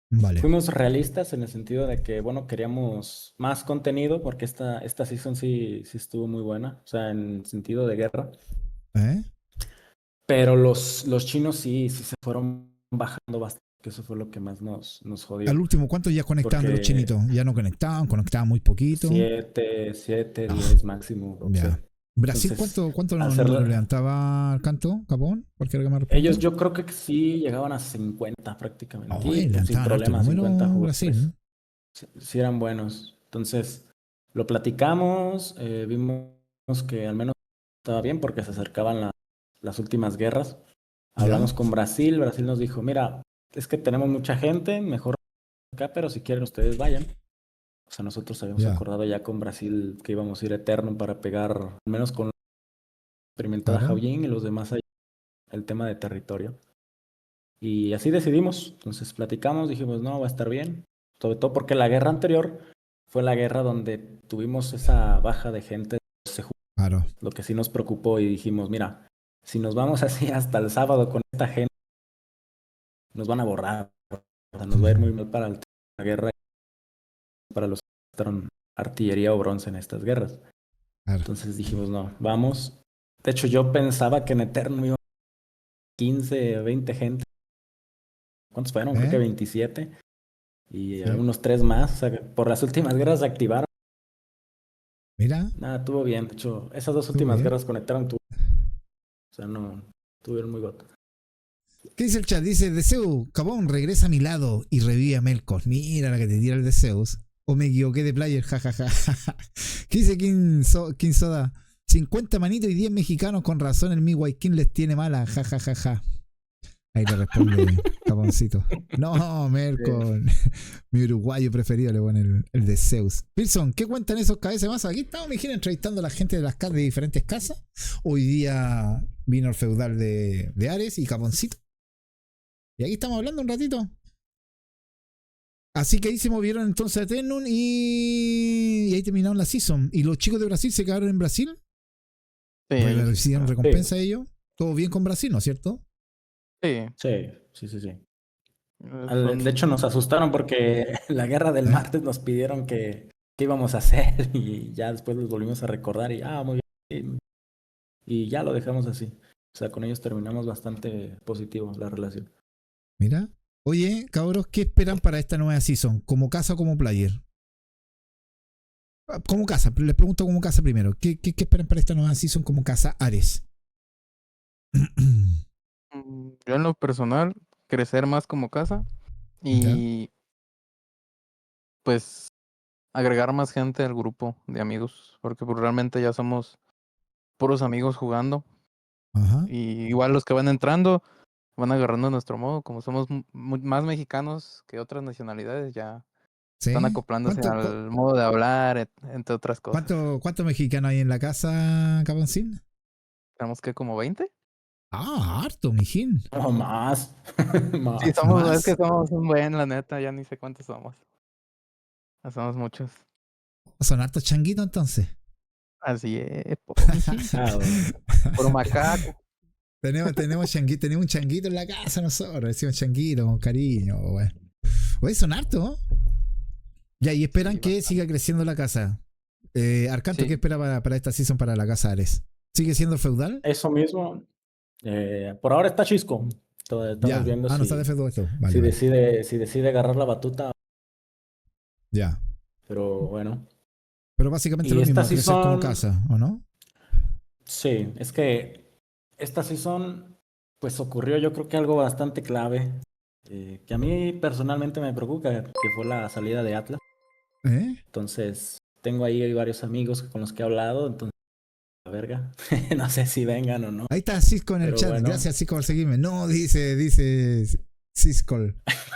Vale. Fuimos realistas en el sentido de que, bueno, queríamos más contenido porque esta season sí estuvo muy buena, o sea, en sentido de guerra. ¿Eh? Pero los chinos sí se fueron bajando bastante, que eso fue lo que más nos jodió. Al último, ¿cuántos ya conectaban de los Porque chinitos? Ya no conectaban muy poquito. 7, Ah, 10 máximo, 12. ya. Brasil, Entonces, ¿cuánto al número ser levantaba al canto, Capón? Cualquiera que me responda. ellos, yo creo que sí llegaban a 50 prácticamente. Y Oye, pues, sin levantaban alto problema, número 50 Brasil. jugadores. Sí eran buenos. Entonces, lo platicamos, vimos que al menos estaba bien porque se acercaban las últimas guerras. ¿Ya? Hablamos con Brasil, Brasil nos dijo, mira, es que tenemos mucha gente, mejor acá, pero si quieren ustedes vayan. O sea, nosotros habíamos Ya, acordado ya con Brasil que íbamos a ir Eternum para pegar, al menos con la experimentada claro. Jaujin y los demás ahí, el tema de territorio. Y así decidimos. Entonces platicamos, dijimos, no, va a estar bien. Sobre todo porque la guerra anterior fue la guerra donde tuvimos esa baja de gente. Claro. Lo que sí nos preocupó y dijimos, mira, si nos vamos así hasta el sábado con esta gente, nos van a borrar. O sea, nos va a ir muy mal para la guerra y para los que gastaron artillería o bronce en estas guerras. Claro. Entonces dijimos, no, vamos. De hecho, yo pensaba que en Eterno iban 15 o 20 gente. ¿Cuántos fueron? Creo que ¿Eh? 27. Y Sí. algunos 3 más. O sea, por las últimas guerras se activaron. Mira, Nada, estuvo bien. De hecho, esas 2 estuvo últimas bien. guerras conectaron. O sea, no, tuvieron muy gotas. ¿Qué dice el chat? Dice, Deseo, Cabón, regresa a mi lado y revive a Melkor. Mira la que te tira el Deseus. O me equivoqué de player, jajaja. ¿Qué dice King Soda? 50 manitos y 10 mexicanos, con razón el mi White King les tiene mala, jajajaja. Ahí le responde Caponcito. No, Melkor. Mi uruguayo preferido le pone el Deseus. Pilson, ¿qué cuentan esos cabezas más? Aquí estamos, me imagino, entrevistando a la gente de las casas de diferentes casas. Hoy día vino el feudal de Ares y Caponcito. Y aquí estamos hablando un ratito. Así que ahí se movieron entonces a Tenun y ahí terminaron la season. ¿Y los chicos de Brasil se quedaron en Brasil? Sí, ¿Recibieron recompensa a ellos? ¿Todo bien con Brasil, no es cierto? sí. Sí. Son- De hecho, nos asustaron porque la guerra del ¿Eh? martes nos pidieron que qué íbamos a hacer y ya después los volvimos a recordar y muy bien. Y ya lo dejamos así. O sea, con ellos terminamos bastante positivo la relación. Mira. Oye, cabros, ¿qué esperan para esta nueva season? ¿Como casa o como player? Como casa, les pregunto como casa primero. ¿Qué esperan para esta nueva season como casa Ares? Yo en lo personal, crecer más como casa Y pues agregar más gente al grupo de amigos, porque pues, realmente ya somos puros amigos jugando. Ajá. Y igual los que van entrando van agarrando nuestro modo, como somos más mexicanos que otras nacionalidades, ya están ¿Sí? acoplándose al modo de hablar, entre otras cosas. ¿Cuántos mexicanos hay en la casa, Caponcín? Tenemos que como 20. Ah, harto, mijín. No, más. Sí, Más. es que ¿Más? somos un buen, la neta, ya ni sé cuántos somos. Somos muchos. Son hartos changuitos entonces. Así es, po, mijín. Ah, bueno. Puro macaco. Tenemos un changuito en la casa nosotros, decimos changuito con cariño, güey. Oye, son hartos, ¿no? Ya, y esperan Sí, que bastante. siga creciendo la casa. Arcanto, ¿qué Sí. espera para esta season para la casa Ares? ¿Sigue siendo feudal? Eso mismo. Por ahora está Chisco. Estamos Ya. viendo Ah, no está de si, feudal esto. Vale, si vale. decide agarrar la batuta. Ya. Pero bueno. Pero básicamente Y lo esta mismo, crecer como season, casa, ¿o no? sí, es que esta season, pues ocurrió yo creo que algo bastante clave, que a mí personalmente me preocupa, que fue la salida de Atlas. ¿Eh? Entonces, tengo ahí varios amigos con los que he hablado, entonces, la verga, no sé si vengan o no, Ahí está Cisco en el pero chat. bueno, Gracias, Cisco, por seguirme. No, dice Cisco.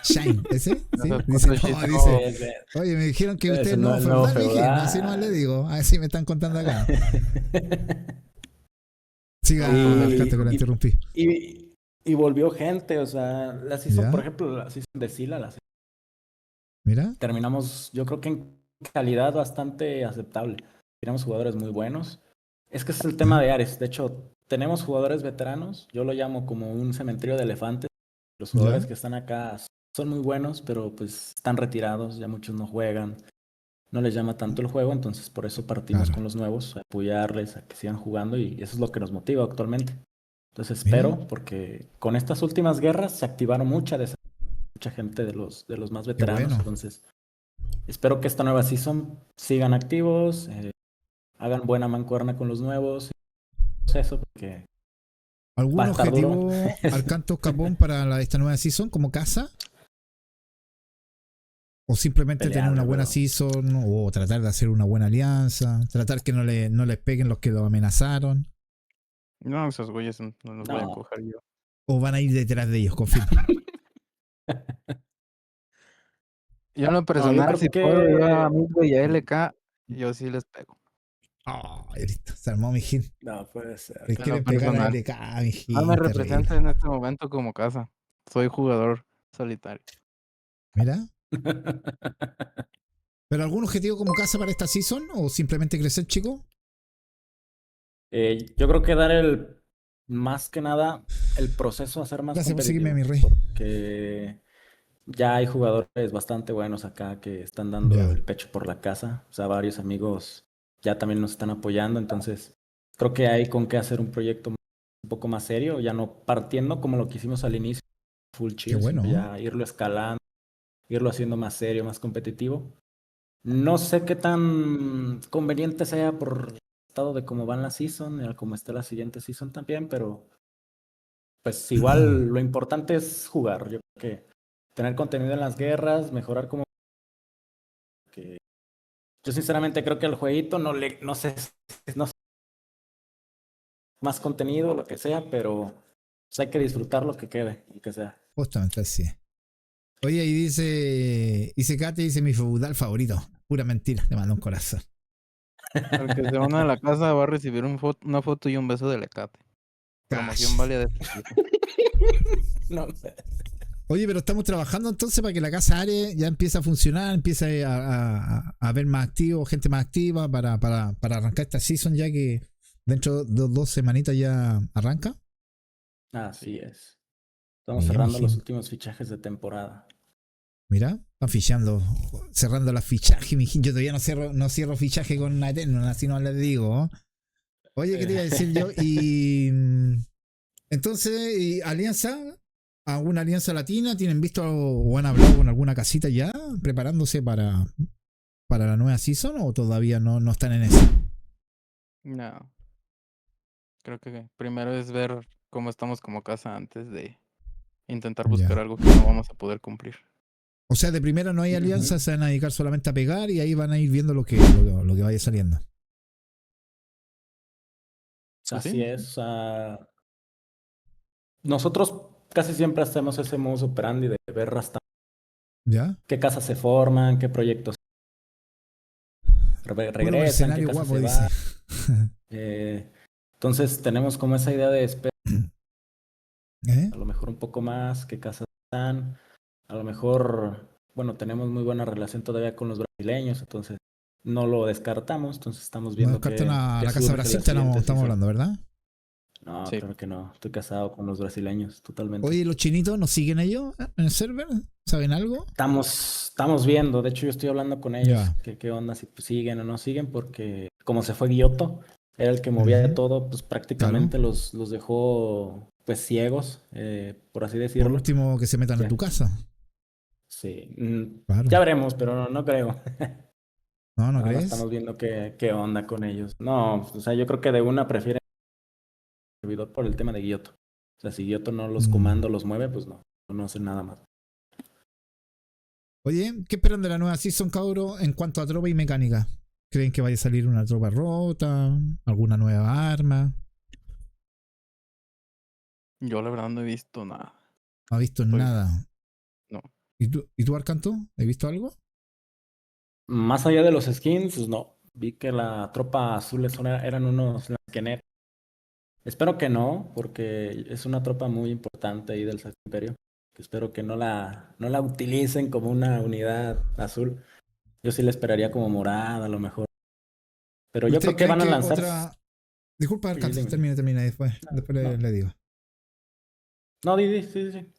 Shine. ¿Ese? Sí. Nosotros Dice, sí no, sí, dice. ese Oye, me dijeron que es usted el no nuevo feudal, mijín. Así no le feudal. digo. Así me están contando acá. no, Siga, feudal. Arcante, que lo Y, interrumpí. y, y volvió gente, o sea, la season, por ¿Ya? ejemplo, la season de Sila, Mira. terminamos, yo creo que en calidad bastante aceptable. Tenemos jugadores muy buenos. Es que ese es el tema ¿Ya? de Ares. De hecho, tenemos jugadores veteranos. Yo lo llamo como un cementerio de elefantes. Los ¿Ya? jugadores que están acá son muy buenos, pero pues están retirados. Ya muchos no juegan. No les llama tanto el juego. Entonces, por eso partimos Claro. con los nuevos, a apoyarles, a que sigan jugando. Y eso es lo que nos motiva actualmente. Entonces, Mira. espero, porque con estas últimas guerras se activaron mucha gente de los más Qué veteranos. bueno. Entonces, espero que esta nueva season sigan activos, hagan buena mancuerna con los nuevos. Eso, porque va ¿Algún a estar duro. objetivo Arcanto Capón para esta nueva season como casa? ¿O simplemente tener una Pelearle, buena pero season? ¿O tratar de hacer una buena alianza? ¿Tratar que no les peguen los que lo amenazaron? No, esos güeyes no los voy a no. coger yo. ¿O van a ir detrás de ellos? Confirma. Yo en lo No, yo personal, si creo puedo, yo a que. Midway y a LK, yo sí les pego. Oh, listo. Se armó mi hit. No puede ser. Les En lo quieren pegar a personal. LK, mi No me hit. Terrible. representa en este momento como casa. Soy jugador solitario. Mira. ¿Pero algún objetivo como casa para esta season? ¿O simplemente crecer, chico? Yo creo que más que nada, el proceso a ser más Gracias por seguirme, competitivo. mi rey. Porque ya hay jugadores bastante buenos acá que están dando Ya. el pecho por la casa. O sea, varios amigos ya también nos están apoyando. Entonces, creo que hay con qué hacer un proyecto un poco más serio, ya no partiendo como lo que hicimos al inicio, full Qué chill, bueno. sino ya irlo escalando, irlo haciendo más serio, más competitivo. No sé qué tan conveniente sea por el estado de cómo van la season, cómo está la siguiente season también, pero pues igual lo importante es jugar. Yo creo que tener contenido en las guerras, mejorar como que yo sinceramente creo que el jueguito no sé, no sé más contenido, lo que sea, pero pues hay que disfrutar lo que quede, lo que sea. Justamente así. Oye, y dice Kate, dice mi feudal favorito. Pura mentira, le mando un corazón. El que se una a la casa va a recibir una foto y un beso de Lecate. Promoción Gosh. válida de este tipo. No sé. Oye, pero estamos trabajando entonces para que la casa Ares ya empiece a funcionar, empiece a haber más activos, gente más activa para arrancar esta season ya que dentro de 2 semanitas ya arranca. Así es. Estamos Bien, cerrando los mijín. últimos fichajes de temporada. Mira, están fichando, cerrando los fichajes, mijín. Yo todavía no cierro fichaje con Eterno, así no les digo. Oye, ¿qué te iba a decir yo? Y entonces, ¿y alianza? ¿Alguna alianza latina? ¿Tienen visto o han hablado con alguna casita ya preparándose para la nueva season o todavía no están en eso? No. Creo que primero es ver cómo estamos como casa antes de intentar buscar Ya. algo que no vamos a poder cumplir. O sea, de primera no hay alianza, se van a dedicar solamente a pegar y ahí van a ir viendo lo que vaya saliendo. Pues Así sí. es. Nosotros casi siempre hacemos ese modus operandi de ver hasta ¿Ya? qué casas se forman, qué proyectos Puro regresan, qué mercenario casas guapo, se dice. van. Entonces tenemos como esa idea de esperar ¿Eh? a lo mejor un poco más, qué casas están. A lo mejor, bueno, tenemos muy buena relación todavía con los brasileños, entonces no lo descartamos. Entonces estamos No viendo descartan a qué la Casa surge Brasil, la siguiente estamos season. hablando, ¿verdad? No, Sí. claro que no. Estoy casado con los brasileños, totalmente. Oye, ¿los chinitos nos siguen ellos en el server? ¿Saben algo? Estamos viendo, de hecho yo estoy hablando con ellos, Ya. qué onda, si pues, siguen o no siguen, porque como se fue Giotto, era el que movía Ujú. todo, pues Claro. prácticamente los dejó pues ciegos, por así Por decirlo. último, que se metan en Ya, tu casa. sí, Claro. ya veremos, pero no creo. ¿No, no Nada más crees? estamos viendo qué onda con ellos. No, o sea, yo creo que de una prefieren el servidor por el tema de Giotto. O sea, si Giotto no los comanda, los mueve, pues no hacen nada más. Oye, ¿qué esperan de la nueva season, cabro, en cuanto a tropa y mecánica? ¿Creen que vaya a salir una tropa rota? ¿Alguna nueva arma? Yo la verdad no he visto nada. No ha visto Estoy- nada. No. ¿Y tú, Arcanto? ¿Has visto algo? Más allá de los skins, pues no. Vi que la tropa azul eran unos Lanceneros. Espero que no, porque es una tropa muy importante ahí del Sacro Imperio. Que espero que no la utilicen como una unidad azul. Yo sí la esperaría como morada, a lo mejor. Pero yo ¿Ustedes creo que creen van a que lanzar. otra... Disculpa, Sí, Arcanto, dime. termina después. Después No, le digo. no, sí.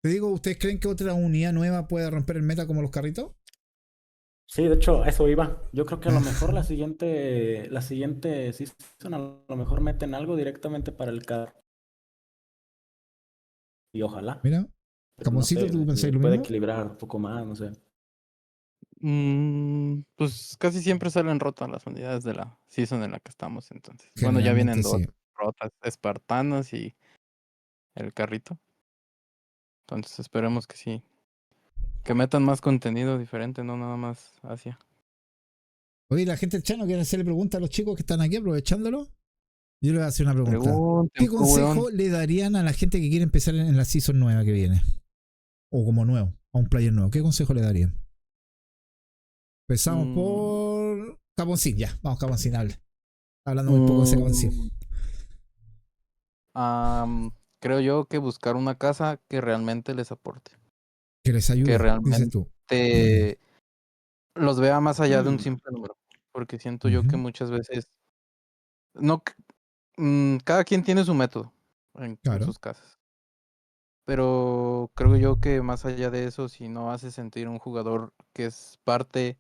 Te digo, ¿ustedes creen que otra unidad nueva puede romper el meta como los carritos? Sí, de hecho, a eso iba. Yo creo que a lo mejor la siguiente season, a lo mejor meten algo directamente para el carro. Y ojalá. Mira, Pero no Camoncito, sé, ¿tú pensáis lo puede mismo? equilibrar un poco más, no sé. Pues casi siempre salen rotas las unidades de la season en la que estamos, entonces. Bueno, ya vienen Generalmente dos sí. rotas, espartanos y el carrito. Entonces esperemos que sí. Que metan más contenido diferente, no nada más Asia. Oye, la gente del chano quiere hacerle preguntas a los chicos que están aquí aprovechándolo. Yo le voy a hacer una pregunta. ¿Qué Pregunten, po, consejo weón. le darían a la gente que quiere empezar en la season nueva que viene? O como nuevo, a un player nuevo. ¿Qué consejo le darían? Empezamos Mm, por Caponcín, ya. Vamos, Caponcín, hable. Hablando muy poco de ese Caponcín. mm, creo yo que buscar una casa que realmente les aporte. Que les Que ayude, dices realmente tú. los vea más allá de un simple número. Porque siento yo que Ujú, muchas veces no, cada quien tiene su método en claro. sus casas. Pero creo yo que más allá de eso, si no haces sentir a un jugador que es parte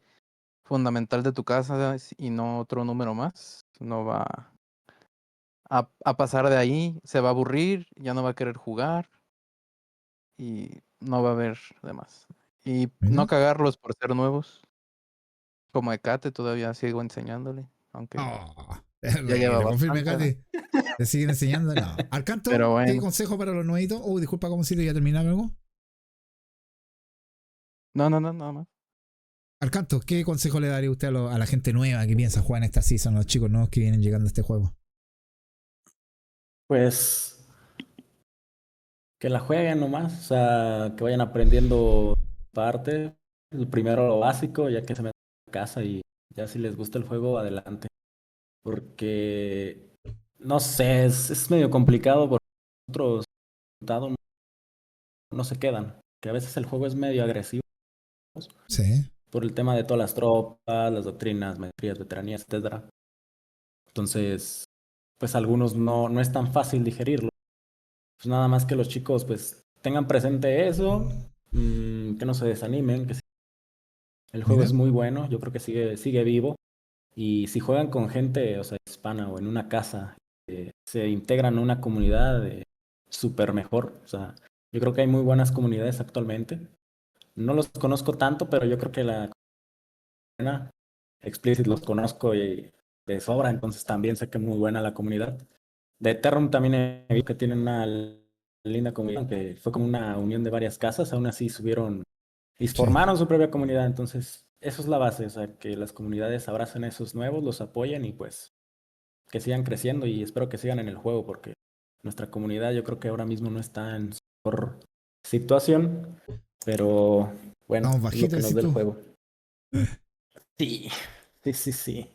fundamental de tu casa, ¿sabes? Y no otro número más, no va a pasar de ahí, se va a aburrir, ya no va a querer jugar y no va a haber demás. Y no Mira. cagarlos por ser nuevos, como Ecate todavía sigo enseñándole, aunque Oh, ya lleva lo confirme, bastante, ¿no? Katy. ¿Te siguen enseñando? No. Pero Arcanto, ¿qué bueno, consejo para los nuevitos? Oh, disculpa, Caponcito, ya terminaron algo. no, nada más. Arcanto, ¿qué consejo le daría usted a la gente nueva que piensa jugar en esta season, a los chicos nuevos que vienen llegando a este juego? Pues que la jueguen nomás, o sea, que vayan aprendiendo parte. Primero lo básico, ya que se meten a casa y ya si les gusta el juego, adelante. Porque, no sé, es medio complicado porque otros resultados no se quedan. Que a veces el juego es medio agresivo Sí. por el tema de todas las tropas, las doctrinas, maestrías, veteranías, etcétera. Entonces, pues algunos no es tan fácil digerirlo. Pues nada más que los chicos pues tengan presente eso, que no se desanimen, que el juego Mira. es muy bueno, yo creo que sigue vivo. Y si juegan con gente, o sea, hispana o en una casa, se integran a una comunidad súper mejor. O sea, yo creo que hay muy buenas comunidades actualmente. No los conozco tanto, pero yo creo que la comunidad Explicit los conozco y de sobra, entonces también sé que es muy buena la comunidad. De Ethereum también he visto que tienen una linda comunidad, que fue como una unión de varias casas, aún así subieron y formaron su propia comunidad. Entonces, eso es la base, o sea, que las comunidades abracen a esos nuevos, los apoyen y pues que sigan creciendo y espero que sigan en el juego porque nuestra comunidad yo creo que ahora mismo no está en su mejor situación, pero bueno, Estamos es lo bajitos, que nos decís da el tú. juego. Sí, sí, sí, sí.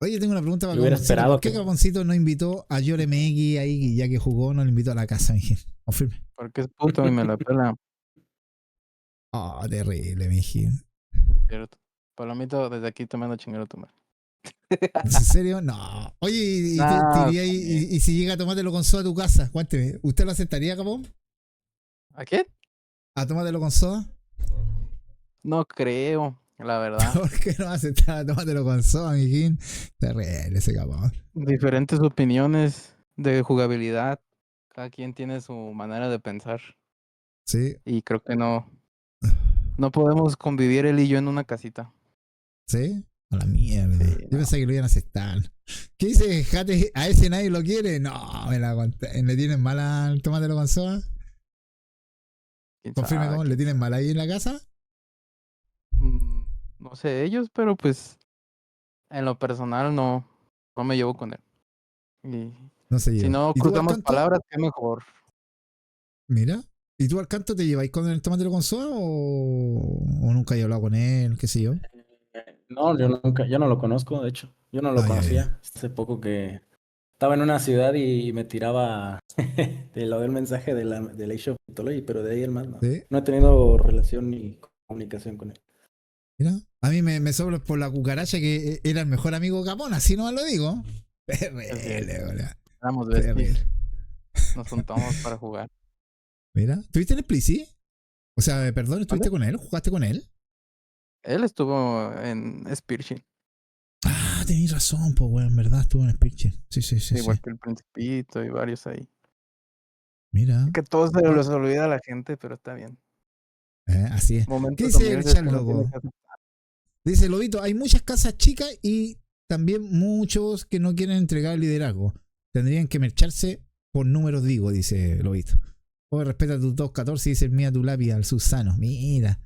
Oye, tengo una pregunta para Yo hubiera Caponcito. esperado ¿Por qué que... Caponcito no invitó a Yore Megui ahí, ya que jugó, no lo invitó a la casa, mijín? Confirme. Porque es puto y me la pela. Oh, terrible, mijín. Es cierto. Palomito, desde aquí te mando a chingar a tu madre. ¿En serio? No. Oye, ¿y tú te Nah, irías y si llega a tomártelo con soda a tu casa? Cuénteme, ¿usted lo aceptaría, Capón? ¿a quién? ¿A tomártelo con soda? No creo, la verdad. ¿Por qué no aceptar a tomártelo con soda, mijín? Terrible ese Capón. Diferentes opiniones de jugabilidad. Cada quien tiene su manera de pensar. Sí, Y creo que no podemos convivir él y yo en una casita. sí. A la mierda. Sí, Yo no. pensé que lo iban a aceptar. ¿Qué dice Jate? ¿A ese nadie lo quiere? No, me la conté. ¿Le tienen mala al tomátelo con soda? ¿Quién Confirme sabe? cómo le tienen mal ahí en la casa. Mm, No sé ellos, pero pues en lo personal no me llevo con él. Y No se si lleva. no ¿Y tú al cruzamos canto? palabras, qué mejor. Mira. ¿Y tú al canto te lleváis con el tomátelo con soda o nunca he hablado con él? ¿Qué sé yo? No, yo no lo conozco, de hecho, yo no lo Ay, ay, ay. conocía. Hace poco que estaba en una ciudad y me tiraba de lo del mensaje del Age of Mythology, pero de ahí el más no. ¿Sí? No he tenido relación ni comunicación con él. Mira. A mí me sobra por la cucaracha que era el mejor amigo Capón, así no lo digo. Terrible, boludo. Éramos besties, Terrible. nos juntamos para jugar. Mira. ¿Tuviste en el Plissy? O sea, perdón, ¿estuviste ¿Mande? con él? ¿Jugaste con él? Él estuvo en Spearchin, Ah, tenéis razón, pues, weón, en verdad estuvo en Spearchin. Sí, sí, sí, igual sí. que el Principito y varios ahí. Mira. Que todos se Ah, los olvida a la gente, pero está bien. así es. ¿Qué Momentos dice el humildes chat, que uno tiene loco? que hacer. Dice Lobito, hay muchas casas chicas y también muchos que no quieren entregar el liderazgo. Tendrían que mercharse por números, digo, dice Lobito. O respeta tus 214, dice mía tu lápiz al Susano. Mira.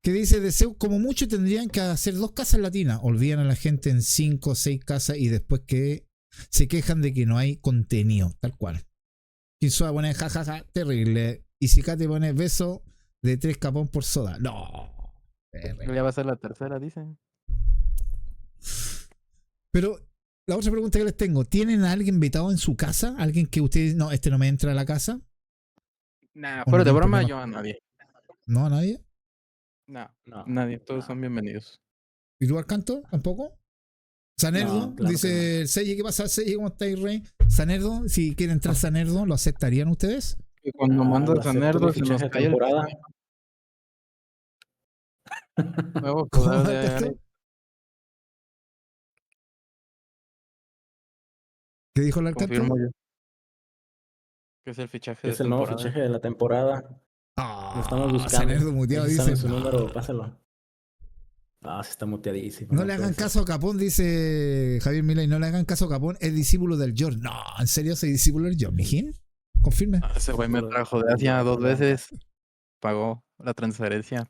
¿Qué dice Deseo? Como mucho tendrían que hacer 2 casas latinas. Olvidan a la gente en 5 o 6 casas y después que se quejan de que no hay contenido. Tal cual. Kinsua pone jajaja, terrible. Y Cicate pone beso de 3 capón por soda. No. Terrible. Ya va a ser la tercera, dice. Pero la otra pregunta que les tengo, ¿tienen a alguien vetado en su casa? ¿Alguien que ustedes, no, este no me entra a la casa? Nah, ¿O no fuera de tienen broma, problema? yo a nadie. ¿No, a nadie? No, No, nadie, todos no, son bienvenidos. ¿Y tú al canto? ¿Tampoco? Sanerdo, no, claro que dice el Seye, ¿qué pasa, Seye? ¿Cómo estáis, Rey? Sanerdo, si quiere entrar Sanerdo, ¿lo aceptarían ustedes? Que cuando no. mandas Lo a acepto Nerdo de se nos fichaje de cae el temporada. nuevo ¿Cómo poder de Alberto? Ares. ¿Qué dijo el Alcanto? Confirmo yo. Que es el fichaje de Es el nuevo temporada. fichaje de la temporada. Lo estamos buscando. Sanerdo muteado Si dice, saben su no. número, pásalo. Se está muteadísimo. No le hagan puede ser. caso a Capón, dice Javier Milay, no le hagan caso a Capón, es discípulo del George. No, ¿en serio soy discípulo del George? ¿Mijín? Confirme. Ese güey me trajo de Asia 2 veces. Pagó la transferencia.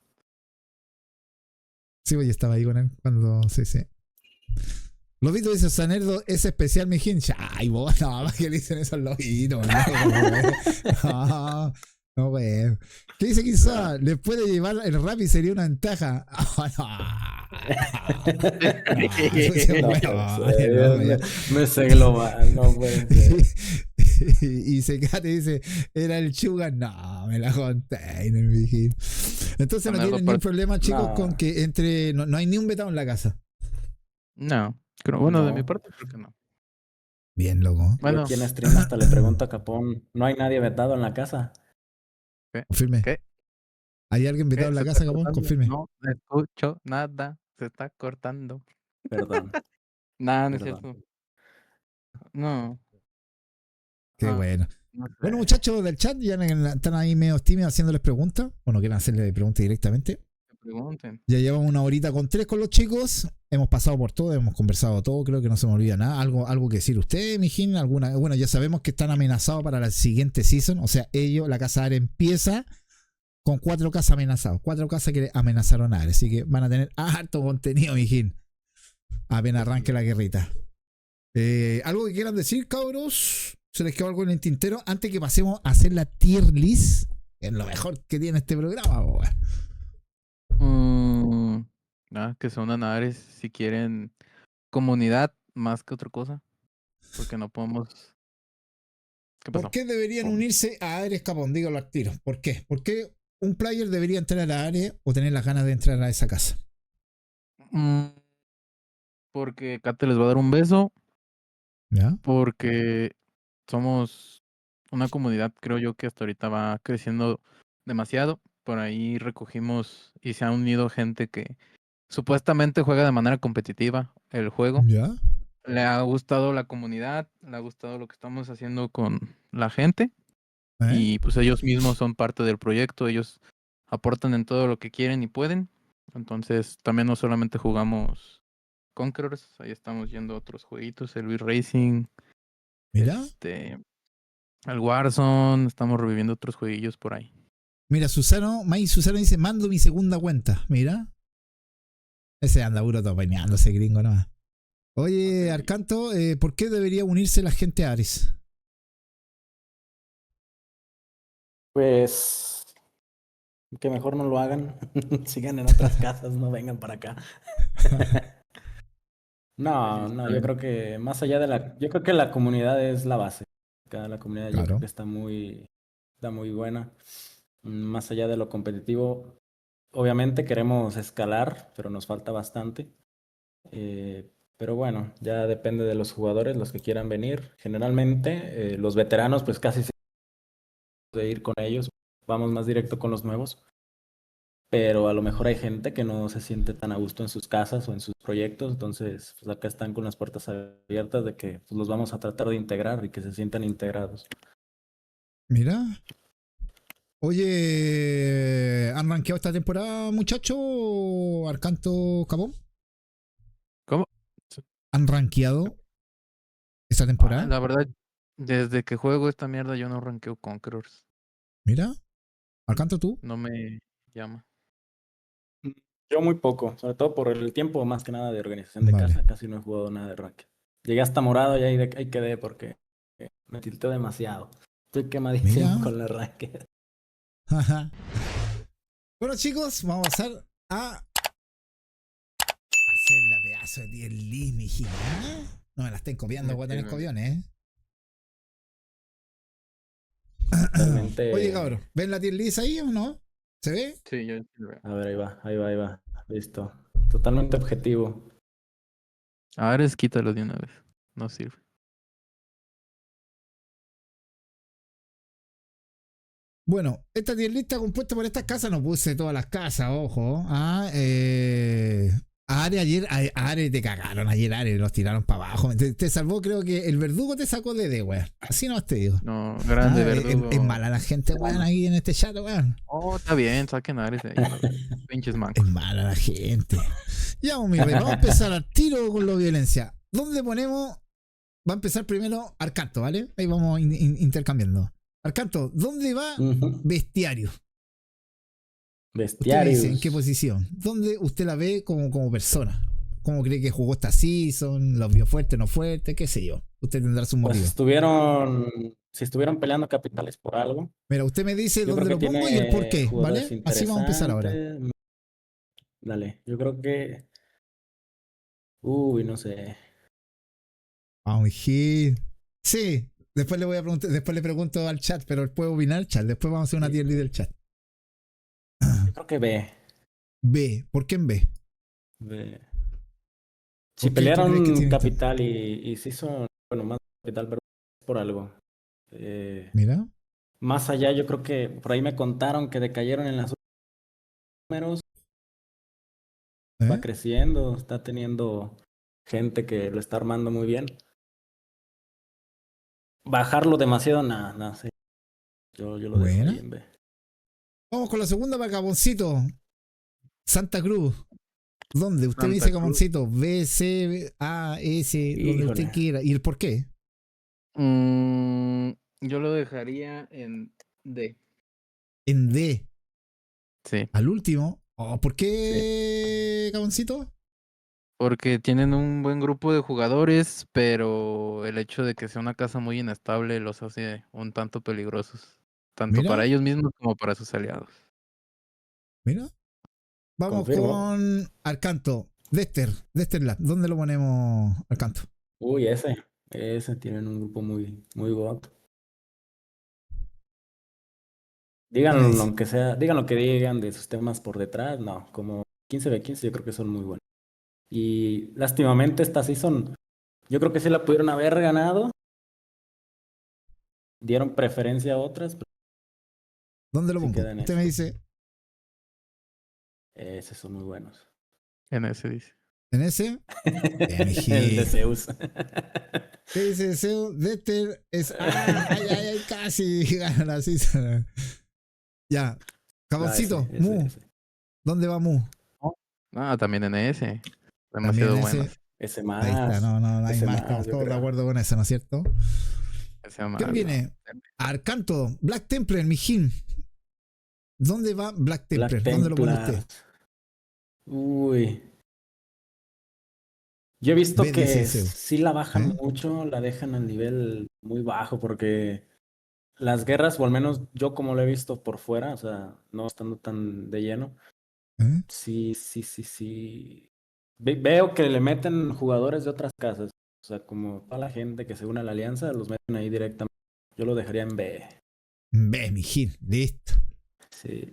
Sí, yo estaba ahí con él cuando sí. Lobito dice, Sanerdo es especial, mijín. Ay, vos, no, más que le dicen eso al Lobito. No, güey. ¿Qué dice Quizá? ¿Les puede llevar el rap y sería una ventaja? No es global, no puede ser. Y Secate dice, ¿era el Chuga? No, me la conté en el mijín. Entonces no tienen ningún problema, chicos, No. con que entre. No hay ni un vetado en la casa. No, creo, bueno, de mi No. parte creo que no. Bien, loco. Yo Bueno, aquí en stream hasta le pregunto a Capón, ¿no hay nadie vetado en la casa? Confirme. ¿qué? ¿Hay alguien vetado ¿Qué? en la ¿Se casa, está Capón? cortando? Confirme. No escucho nada, se está cortando. Perdón, Nada, no es perdón. cierto. No. Qué Ah, bueno. no sé. Bueno, muchachos del chat, ya están ahí medio tímidos haciéndoles preguntas. O no quieren hacerle preguntas directamente. Que pregunten. Ya llevamos 1 horita con 3 con los chicos. Hemos pasado por todo, hemos conversado todo. Creo que no se me olvida nada. Algo que decir usted, mijín. Bueno, ya sabemos que están amenazados para la siguiente season. O sea, la Casa Are empieza con 4 casas amenazados. 4 casas que amenazaron a Ares. Así que van a tener harto contenido, mijín. Apenas arranque la guerrita. ¿Algo que quieran decir, cabros? ¿Se les quedó algo en el tintero? Antes que pasemos a hacer la tier list. Es lo mejor que tiene este programa, weón. Nada, que se unan a Ares si quieren comunidad más que otra cosa. Porque no podemos. ¿Qué pasó? ¿Por qué deberían unirse a Ares Capón? Dígalo al tiro. ¿Por qué? ¿Por qué un player debería entrar a Ares o tener las ganas de entrar a esa casa? Porque Kate les va a dar un beso. ¿Ya? Porque somos una comunidad, creo yo, que hasta ahorita va creciendo demasiado. Por ahí recogimos y se ha unido gente que supuestamente juega de manera competitiva el juego. ¿Ya? Le ha gustado la comunidad, le ha gustado lo que estamos haciendo con la gente. Y pues ellos mismos son parte del proyecto, ellos aportan en todo lo que quieren y pueden. Entonces también no solamente jugamos Conquerors, ahí estamos yendo a otros jueguitos, el Wii Racing, Mira. el Warzone, estamos reviviendo otros jueguillos por ahí. Mira, Susano dice, mando mi segunda cuenta. Mira. Ese anda puro topeñando, ese gringo nomás. Oye, Ok. Arcanto, ¿por qué debería unirse la gente a Ares? Pues que mejor no lo hagan. Sigan en otras casas, no vengan para acá. No, no, yo creo que más allá de yo creo que la comunidad es la base. Acá la comunidad yo creo Claro. que está muy buena. Más allá de lo competitivo, obviamente queremos escalar, pero nos falta bastante. Pero bueno, ya depende de los jugadores, los que quieran venir. Generalmente, los veteranos, pues casi se puede ir con ellos. Vamos más directo con los nuevos. Pero a lo mejor hay gente que no se siente tan a gusto en sus casas o en sus proyectos, entonces pues acá están con las puertas abiertas de que pues, los vamos a tratar de integrar y que se sientan integrados. Mira. Oye, ¿han rankeado esta temporada, muchacho? Arcanto Capón. ¿Cómo? ¿Han rankeado esta Ah, temporada? la verdad, desde que juego esta mierda yo no ranqueo Conquerors. Mira. Arcanto tú. No me llama. Yo muy poco, sobre todo por el tiempo más que nada de organización de Vale. casa, casi no he jugado nada de ranked. Llegué hasta morado y ahí quedé porque me tilteo demasiado. Estoy quemadísimo Mira. con la ranked. Bueno, chicos, vamos a pasar a hacer la pedazo de tier list, mijita. No me la estén copiando, voy a tener copiones, Realmente, Oye, cabrón, ¿ven la tier list ahí o no? ¿Se ve? Sí, yo sí lo veo. a ver, ahí va. Listo. Totalmente objetivo. A Ares, quítalo de una vez. No sirve. Bueno, esta tier list está compuesta por estas casas, no puse todas las casas, ojo. A Are ayer, a Are te cagaron ayer, Are, los tiraron para abajo. Te salvó, creo que el verdugo te sacó de weón. Así no te digo. No, grande, verdugo. Es mala la gente, weón, aquí en este chat, weón. Oh, está bien, saquen a Ares de ahí. Pinches Es mancos. mala la gente. Ya, mi rey, vamos a empezar al tiro con la violencia. ¿Dónde ponemos? Va a empezar primero Arcanto, ¿vale? Ahí vamos intercambiando. Arcanto, ¿dónde va Bestiario? ¿Usted me dice en qué Bestiarios. posición? ¿Dónde usted la ve como persona? ¿Cómo cree que jugó esta season? ¿Los vio fuerte, no fuerte? ¿Qué sé yo? Usted tendrá su Pues motivo. si estuvieron peleando capitales por algo, Mira, usted me dice yo creo dónde que lo pongo y el por tiene qué, jugadores ¿vale? Así vamos a empezar ahora. interesantes. Dale, yo creo que, no sé. Vamos, hit. Sí, después le voy a preguntar, después le pregunto al chat, pero él puede opinar al chat. Después vamos a hacer una tier list del chat. Yo creo que B. B, ¿por qué en B? B. ¿Por qué Si tú crees que pelearon tiene capital y sí son, bueno, más capital, pero es por algo. Mira, Más allá, yo creo que por ahí me contaron que decayeron en los números, va ¿eh? creciendo, está teniendo gente que lo está armando muy bien. Bajarlo demasiado, nada, sí. Yo lo dejo Buena. ahí en B. Vamos con la segunda para Caboncito. Santa Cruz. ¿Dónde? Usted me Santa dice Cruz. Caboncito. B, C, A, S, donde usted Híjole. quiera. ¿Y el por qué? Yo lo dejaría en D. En D. Sí, Al último. Oh, ¿por qué, caboncito? porque tienen un buen grupo de jugadores, pero el hecho de que sea una casa muy inestable los hace un tanto peligrosos, tanto Mira, para ellos mismos como para sus aliados. mira. Vamos Confirmo. con Arcanto. Dexter Lab. ¿Dónde lo ponemos, Arcanto? Uy, ese tienen un grupo muy, muy god. ¿Qué me Digan, dice? aunque sea, digan lo que digan de sus temas por detrás, no, como 15v15 yo creo que son muy buenos. Y lástimamente esta season, yo creo que sí la pudieron haber ganado, dieron preferencia a otras, pero ¿Dónde lo sí pongo? quedan Usted me esos. dice, Esos son muy buenos. En ese dice. ¿en ese? El de MG. Zeus. ¿Qué dice Zeus? Dexter es. ¡Ah! ¡Ay, ay, ay! Casi gana la season. Ya. No, Caboncito, Mu. ese. ¿Dónde va Mu? Ah, también en ese. También Demasiado ese. buenos. Ese Ahí está, más. no, no, no hay Ese más. más, Estamos yo todos de creo. acuerdo con eso, ¿no es cierto? Ese ¿Quién más. viene? Arcanto, Black Templar, Mijin. ¿Dónde va Black Black Templar? ¿Dónde lo pone usted? Templars. Uy. Yo he visto B, dice que Zeus. sí la bajan ¿Eh? mucho, la dejan al nivel muy bajo, porque las guerras, o al menos yo como lo he visto por fuera, o sea, no estando tan de lleno, ¿Eh? sí. Veo que le meten jugadores de otras casas. O sea, como toda la gente que se une a la alianza, los meten ahí directamente. Yo lo dejaría en B. B, Mijin. Listo. Sí.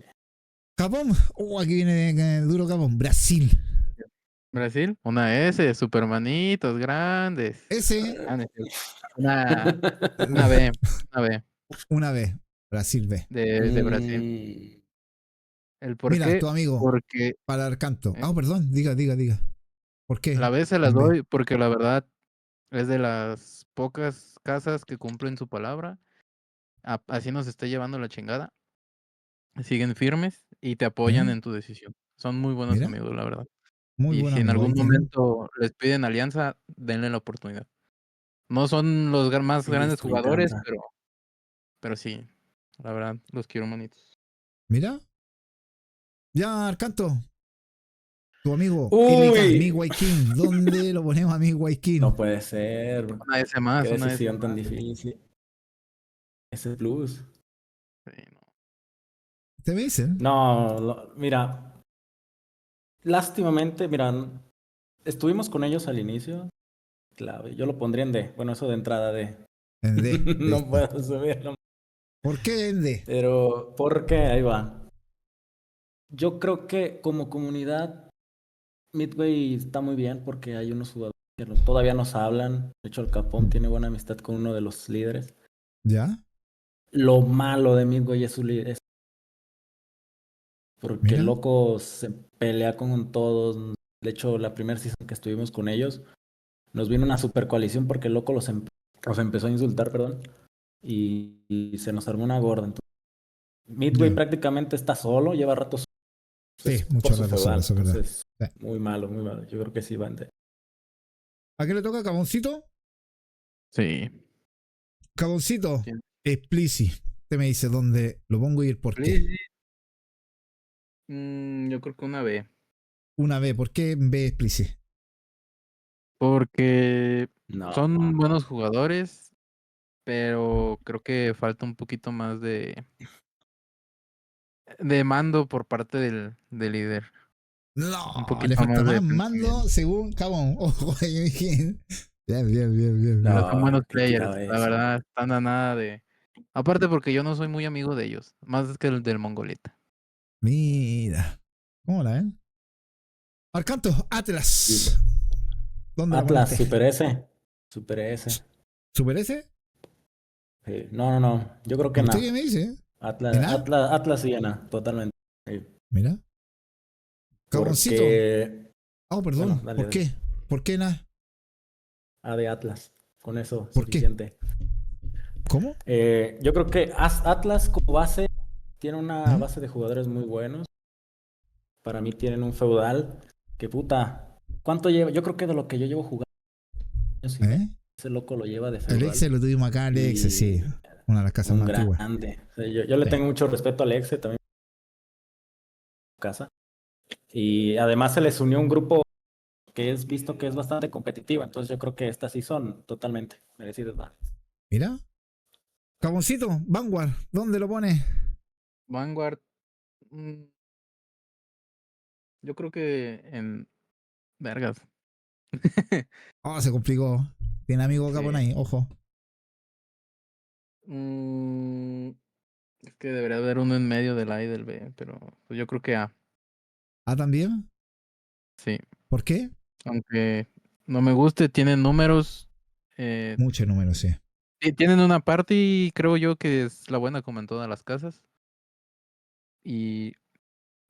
Japón. Aquí viene duro Japón. Brasil. Brasil, una S, supermanitos grandes. S. Ah, no es cierto. Una B, una B Una B. Brasil B. de Brasil. Mm, ¿El por Mira, qué? tu amigo. Porque Para Arcanto. ¿eh? Ah, perdón. Diga. ¿Por qué? La B se las En B. doy porque la verdad es de las pocas casas que cumplen su palabra. Así nos esté llevando la chingada. Siguen firmes y te apoyan ¿Eh? en tu decisión. Son muy buenos Mira. amigos, la verdad. Muy Y buen si en amigo. Ahí algún tienen. momento les piden alianza, denle la oportunidad. No son los más grandes listo, me jugadores, encanta. pero sí, la verdad, los quiero manitos. Mira. Ya, Arcanto. Tu amigo. LK, ¡Uy! Midway King. ¿Dónde lo ponemos a Midway King? No puede ser. Una S más, Qué una S decisión tan más. difícil. Ese plus. Sí, no. ¿Te me dicen? No, mira, lástimamente, mira, estuvimos con ellos al inicio. Clave, yo lo pondría en D. Bueno, eso de entrada D. En D. No Listo. puedo subirlo. ¿Por qué en D? Pero, ¿por qué? Ahí va. Yo creo que como comunidad, Midway está muy bien porque hay unos jugadores que todavía nos hablan. De hecho, el Capón tiene buena amistad con uno de los líderes. ¿Ya? Lo malo de Midway es su líder, porque Mira. el loco se pelea con todos. De hecho, la primera season que estuvimos con ellos, nos vino una super coalición porque el loco los empezó a insultar, perdón, y se nos armó una gorda. Entonces, Midway Ya. prácticamente está solo, lleva rato solo, Sí, es mucho por su rato solo, feudal. eso es verdad. Entonces, Sí. muy malo, muy malo. Yo creo que sí va en D. ¿A qué le toca? ¿Caboncito? Sí. Caboncito. ¿Quién? Explici. Usted me dice dónde lo pongo y el por qué. Sí. Yo creo que una B. Una B. ¿Por qué en B Explici? Porque No. son buenos jugadores, pero creo que falta un poquito más de mando por parte del líder. Un No, poquito le falta más de más mando pensamiento. según Cabón. Ojo, bien. Bien. Pero son No, buenos qué players, tirado la eso. verdad, están a nada de. Aparte porque yo no soy muy amigo de ellos, más que el del Mongolita. Mira. ¿Cómo la ven? Arcanto, Atlas. ¿Dónde lo pone Atlas, usted? Super S. Super S. ¿Super S? Sí. No. Yo creo que ¿Usted qué no. me dice? Atlas, ¿En A? Atlas y Ana, totalmente. Sí. Mira. Caboncito. Porque. Oh, Bueno, perdón. dale, ¿Por qué? ¿Por qué nada? A de Atlas. Con eso, ¿Por qué? suficiente. ¿Cómo? Yo creo que Atlas como base tiene una ¿Eh? base de jugadores muy buenos. Para mí tienen un feudal que puta. ¿Cuánto lleva? Yo creo que de lo que yo llevo jugando, ¿Eh? ese loco lo lleva de El feudal. Exe lo tuvimos acá, el Exe, sí. Y Una de las casas un más antiguas. grande. O sea, yo le Sí. tengo mucho respeto al Exe también. casa. Y además se les unió un grupo que es visto que es bastante competitiva. Entonces yo creo que estas sí son totalmente merecidas. ¿Va? Mira. Caboncito, Vanguard, ¿dónde lo pone? Vanguard, mm, yo creo que en Vergas. Oh, se complicó. Tiene amigo Capón Sí. ahí, ojo. Mm, es que debería haber uno en medio del A y del B, pero pues yo creo que A, Ah, también. sí. ¿Por qué? Aunque no me guste, tienen números. Muchos números, sí. Tienen una parte y creo yo que es la buena como en todas las casas. Y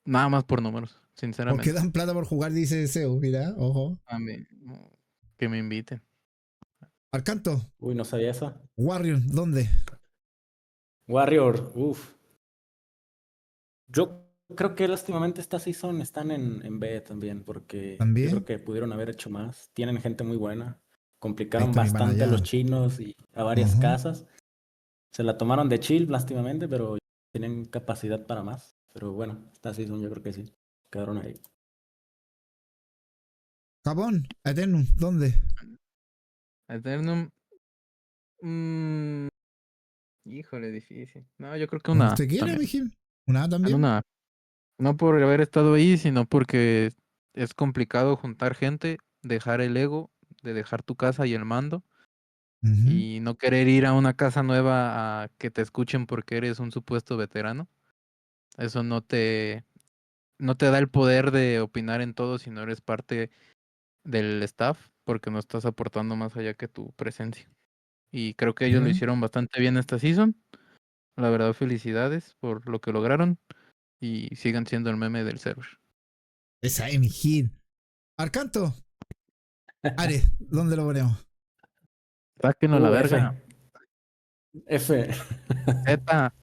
nada más por números, Porque sinceramente. dan plata por jugar, dice Deseo. Mira, ojo. A mí, no, que me inviten. Arcanto, Uy, no sabía eso. Warrior, ¿dónde? Warrior, uff. Yo creo que lástimamente estas season están en B también, porque yo creo También. que pudieron haber hecho más. Tienen gente muy buena. Ahí Complicaron está mi pana bastante a los allá. chinos y a varias Ajá. casas. Se la tomaron de chill, lástimamente, pero tienen capacidad para más. Pero bueno, esta season yo creo que sí. Quedaron ahí. Capón, Eternum, ¿dónde? Eternum. mm, híjole, difícil. No, yo creo que Como una A usted quiera, también. mijín. Una A En también. una A. No por haber estado ahí, sino porque es complicado juntar gente, dejar el ego, de dejar tu casa y el mando, Ujú. y no querer ir a una casa nueva a que te escuchen porque eres un supuesto veterano. Eso no te da el poder de opinar en todo si no eres parte del staff, porque no estás aportando más allá que tu presencia. Y creo que ellos lo Mira. hicieron bastante bien esta season. La verdad, felicidades por lo que lograron y sigan siendo el meme del server. Esa es mijín. Arcanto, Ares, ¿dónde lo ponemos? Sáquenlo a la F. verga. F. Z,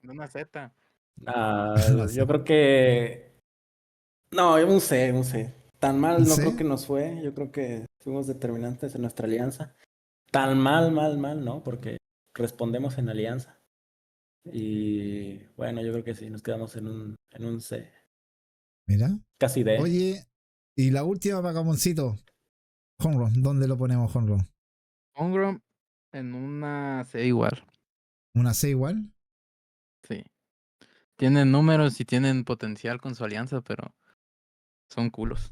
una Z. No Yo sé. creo que. No, un C, un C. Tan ¿Un mal no creo C? que nos fue. Yo creo que fuimos determinantes en nuestra alianza. Tan mal, mal, mal, ¿no? Porque respondemos en alianza. Y bueno, yo creo que sí, nos quedamos en un C. Mira. Casi D. Oye, y la última para Caponcito. Honron, ¿dónde lo ponemos, Honron? Hongrom en una C igual. ¿Una C igual? Sí. Tienen números y tienen potencial con su alianza, pero son culos.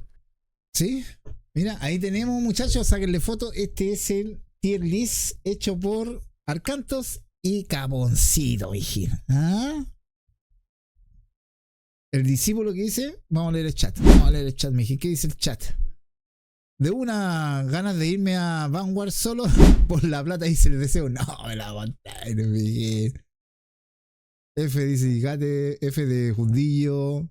¿Sí? Mira, ahí tenemos, muchachos, sáquenle foto. Este es el tier list hecho por Arcantos y Caponcito, mijín. ¿Ah? El discípulo que dice, vamos a leer el chat. Vamos a leer el chat, mijín. ¿Qué dice el chat? De una ganas de irme a Vanguard solo por la plata, dice el deseo. No, me la aguantáis, mijín. F dice Gigate, F de Jundillo.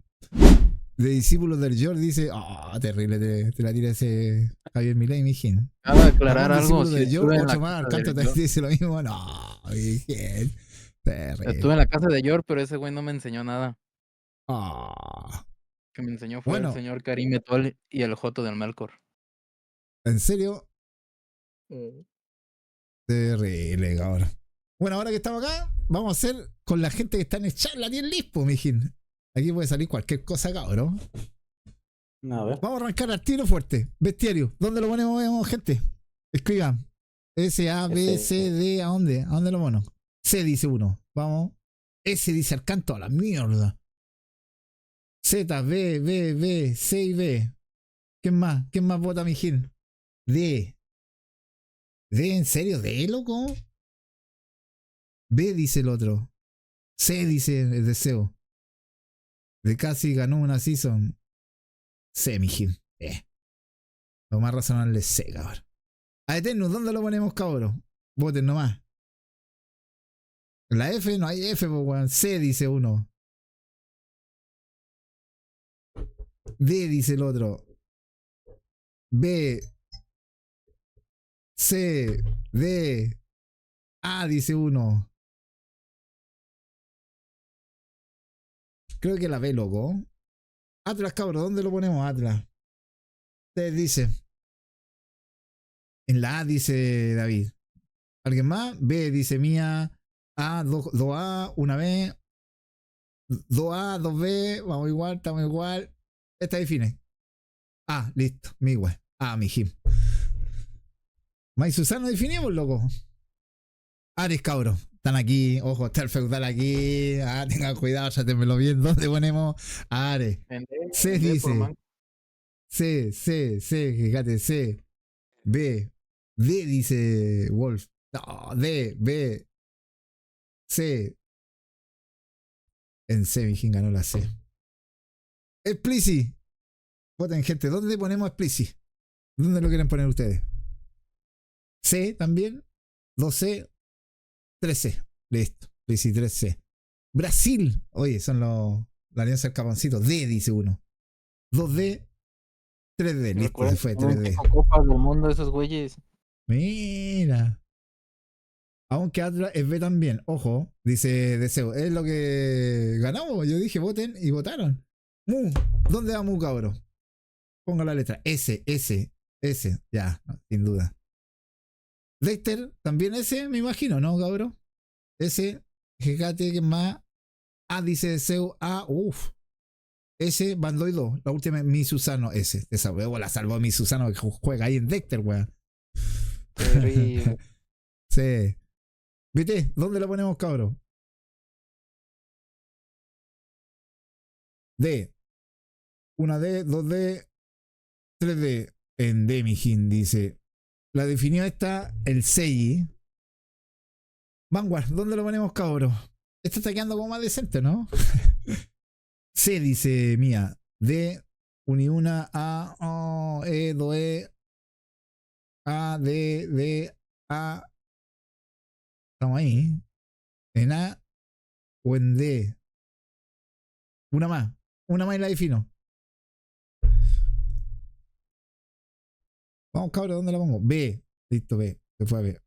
De discípulos del George dice, oh, terrible, te la tira ese Javier Milei, mijín. Acabo de aclarar Capón, algo. discípulo Si del George, estuve en la 8 más, casa Arcanto del también Yor. dice lo mismo. No, mijín. Estuve Terrible. en la casa de Yor, pero ese güey no me enseñó nada. Oh. Lo que me enseñó fue el Bueno, señor Karim Etol y el Joto del Melkor. en serio, terrible, cabrón. Bueno, ahora que estamos acá, vamos a hacer con la gente que está en el chat la tier list, po, mijín. Aquí puede salir cualquier cosa, cabrón. A ver. Vamos a arrancar al tiro fuerte. Bestiario. ¿Dónde lo ponemos, gente? Escriban. S, A, B, S. C, D. ¿A dónde? ¿A dónde lo ponemos? C dice uno. Vamos. S dice Arcanto. A la mierda. Z, B, B, B, C y B. ¿Quién más? ¿Quién más vota, mi Gil? D. ¿D? ¿En serio? ¿D, loco? B dice el otro. C dice el deseo. De casi ganó una season. C, mi Gil. Lo más razonable es C, cabrón. A Eternus, ¿dónde lo ponemos, cabrón? Voten nomás. La F no hay F, pues, weón. C dice uno. D dice el otro. B. C. D. A dice uno. Creo que la B, loco. Atlas, cabrón, ¿dónde lo ponemos, Atlas? Ustedes dicen. En la A dice David. ¿Alguien más? B dice Mía. A, 2A, una B. 2A, 2B, vamos igual, estamos igual. Esta define. Ah, listo, mi igual. Ah, mi Jim. May Susano definimos, loco. Ares, cabro. Están aquí, ojo, está el feudal aquí. Ah, tengan cuidado, ya te me lo bien. ¿Dónde ponemos? Ares. C dice. C, fíjate, C. B. D dice Wolf. No, D, B. C. En C, mi Jim ganó la C. Explicit. Voten, gente. ¿Dónde ponemos Explicit? ¿Dónde lo quieren poner ustedes? C también. 2C. 3C. Listo. Explicit 3C. Brasil. Oye, son la alianza del caponcito. D dice uno. 2D. 3D. Listo, Recuerden se fue. que tienen 3D. 5 copas del mundo esos güeyes. Mira. Aunque Atlas es B también. Ojo. Dice Deseo. Es lo que ganamos. Yo dije voten y votaron. Mu. ¿Dónde va Mu, cabro? Ponga la letra. S. Ya, no, sin duda. Dexter, también S, me imagino, ¿no, cabrón? S, fíjate que más. A dice Deseo, A, uff. S, Bandoy 2, la última es Mi Susano S. Esa la salvó Mi Susano que juega ahí en Dexter, weón. Terrible. Sí. ¿Viste? ¿Dónde la ponemos, cabrón? D. Una D, 2D, 3D. En D, mijín, dice. La definió esta, el Seiji. Vanguard, ¿dónde lo ponemos, cabrón? Esta está quedando como más decente, ¿no? C dice mía. D, una, A, O, E, 2E, A, D, A. Estamos ahí. En A o en D. Una más. Una más y la defino. Vamos, cabrón, ¿dónde la pongo? B. Listo, B. Se fue a B.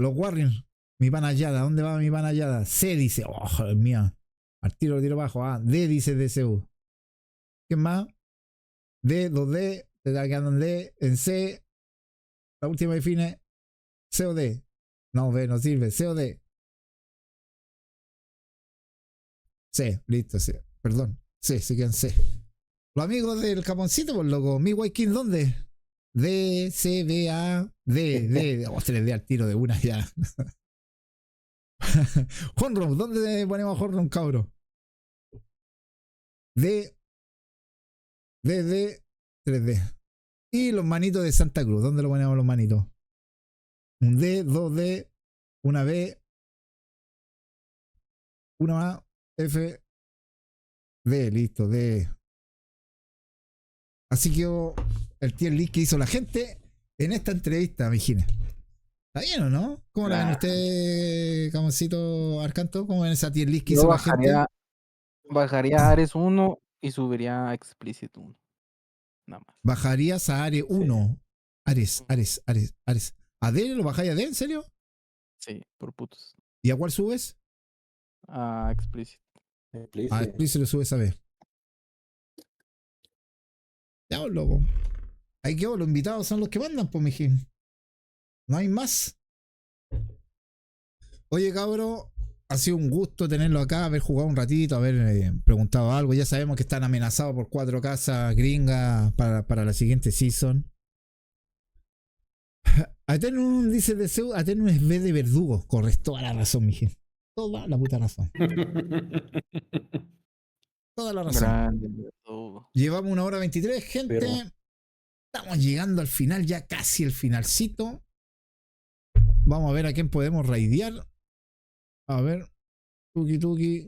Los Warriors. Mi panallada. ¿Dónde va mi panallada? C dice. Oh, joder mía. Al tiro, tiro bajo. A. D dice DCU. ¿Quién más? D, 2D. Te está quedando en D. En C. La última define. C o D. No, B no sirve. C o D. C. Listo, C. Perdón. C, se quedan C. Los amigos del caponcito, pues loco. Mi White King, ¿dónde? D, C, D, A, D. Oh, 3D al tiro de una ya. Hornroom, ¿dónde ponemos Hornroom, cabro? D, 3D. Y los manitos de Santa Cruz, ¿dónde lo ponemos los manitos? Un D, 2D, una B, una A, F, D, listo, D. Así que el tier list que hizo la gente en esta entrevista, Mijines. ¿Está bien o no? ¿Cómo la ven usted, Camoncito Arcanto? ¿Cómo ven esa tier list que hizo la gente? Bajaría Ares 1 y subiría a Explicit 1. Nada más. Bajarías a Ares 1. Ares. ¿A D lo bajáis a D? ¿En serio? Sí, por putos. ¿Y a cuál subes? A Explicit. A Explicit lo subes a B. Ya, loco. Ahí quedó, los invitados son los que mandan, pues, mijín. No hay más. Oye, cabro, ha sido un gusto tenerlo acá, haber jugado un ratito, haber preguntado algo. Ya sabemos que están amenazados por 4 casas gringas para la siguiente season. Atenum dice Deseo, Atenum es B de verdugo. Corres toda la razón, mijín. Toda la puta razón. Toda la razón. Grande. Llevamos 1 hora 23, gente. Pero... Estamos llegando al final, ya casi el finalcito. Vamos a ver a quién podemos raidear. A ver. Tuki.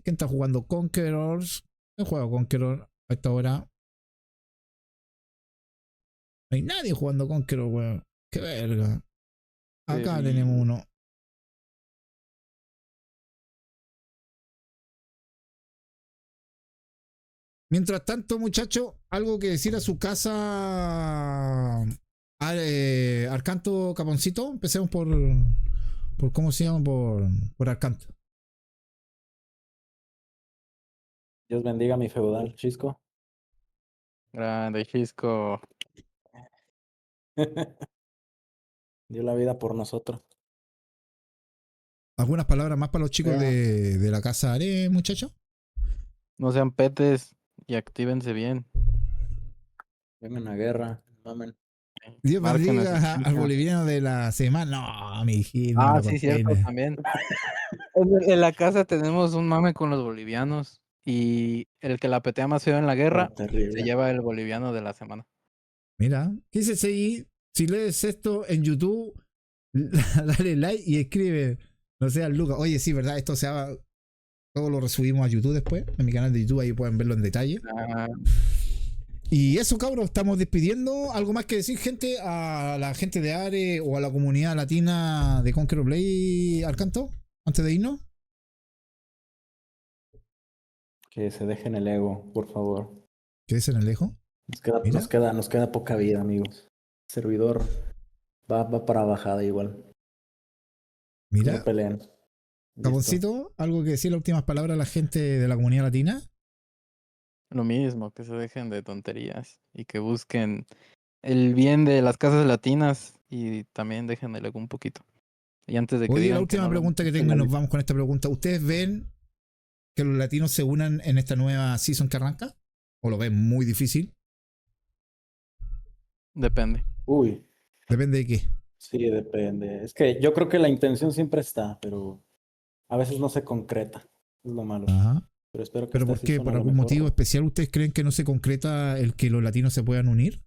¿Quién está jugando? Conquerors. ¿Quién juega Conqueror a esta hora? No hay nadie jugando Conqueror, weón. Qué verga. Acá tenemos uno. Mientras tanto, muchachos, algo que decir a su casa. Arcanto Caponcito. Empecemos por ¿cómo se llama? Por Arcanto. Dios bendiga a mi feudal, Chisco. Grande, Chisco. Dio la vida por nosotros. ¿Algunas palabras más para los chicos de la casa Are, muchachos? No sean petes y actívense bien. Vengan a guerra, mamen. Dios Marquen bendiga al asistencia. boliviano de la semana. No, mi hijito, no Ah, lo sí, cierto, contiene. también. En la casa tenemos un mame con los bolivianos y el que la petea más feo en la guerra se Terrible. lleva el boliviano de la semana. Mira, quise seguir. Si lees esto en YouTube, dale like y escribe. No seas Lucas. Oye, sí, ¿verdad? Esto se haga. Todo lo resubimos a YouTube después. En mi canal de YouTube, ahí pueden verlo en detalle. Ah, Y eso, cabros, estamos despidiendo. ¿Algo más que decir, gente? A la gente de Are o a la comunidad latina de Conqueror Play, Arcanto, antes de irnos. Que se dejen el ego, por favor. ¿Qué dicen Alejo? Mira. Nos queda poca vida, amigos. El servidor va para bajada igual. Mira. No peleen. Listo. Caboncito, ¿algo que decir las últimas palabras a la gente de la comunidad latina? lo mismo, que se dejen de tonterías y que busquen el bien de las casas latinas y también dejen el ego un poquito. Y antes de que Oye, digan la que última no lo pregunta que tengo y nos vamos con esta pregunta. ¿Ustedes ven que los latinos se unan en esta nueva season que arranca? ¿O lo ven muy difícil? depende. Uy, Depende de qué. sí, depende. Es que yo creo que la intención siempre está, pero a veces no se concreta. Es lo malo. Ajá. Pero espero que ¿Pero esta por qué? season ¿Por a lo algún mejor- motivo especial ustedes creen que no se concreta el que los latinos se puedan unir?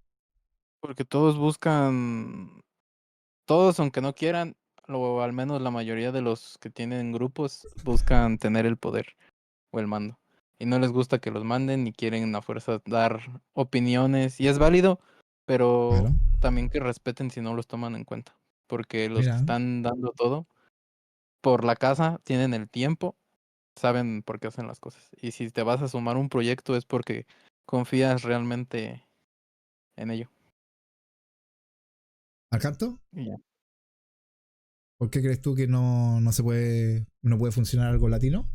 Porque todos buscan, todos aunque no quieran, o al menos la mayoría de los que tienen grupos buscan tener el poder o el mando. Y no les gusta que los manden ni quieren a fuerza dar opiniones. Y es válido, pero Claro. también que respeten si no los toman en cuenta. Porque los que Mira. están dando todo por la casa tienen el tiempo, saben por qué hacen las cosas. Y si te vas a sumar un proyecto es porque confías realmente en ello. ¿Arcanto? Y ya. ¿Por qué crees tú que no puede funcionar algo latino?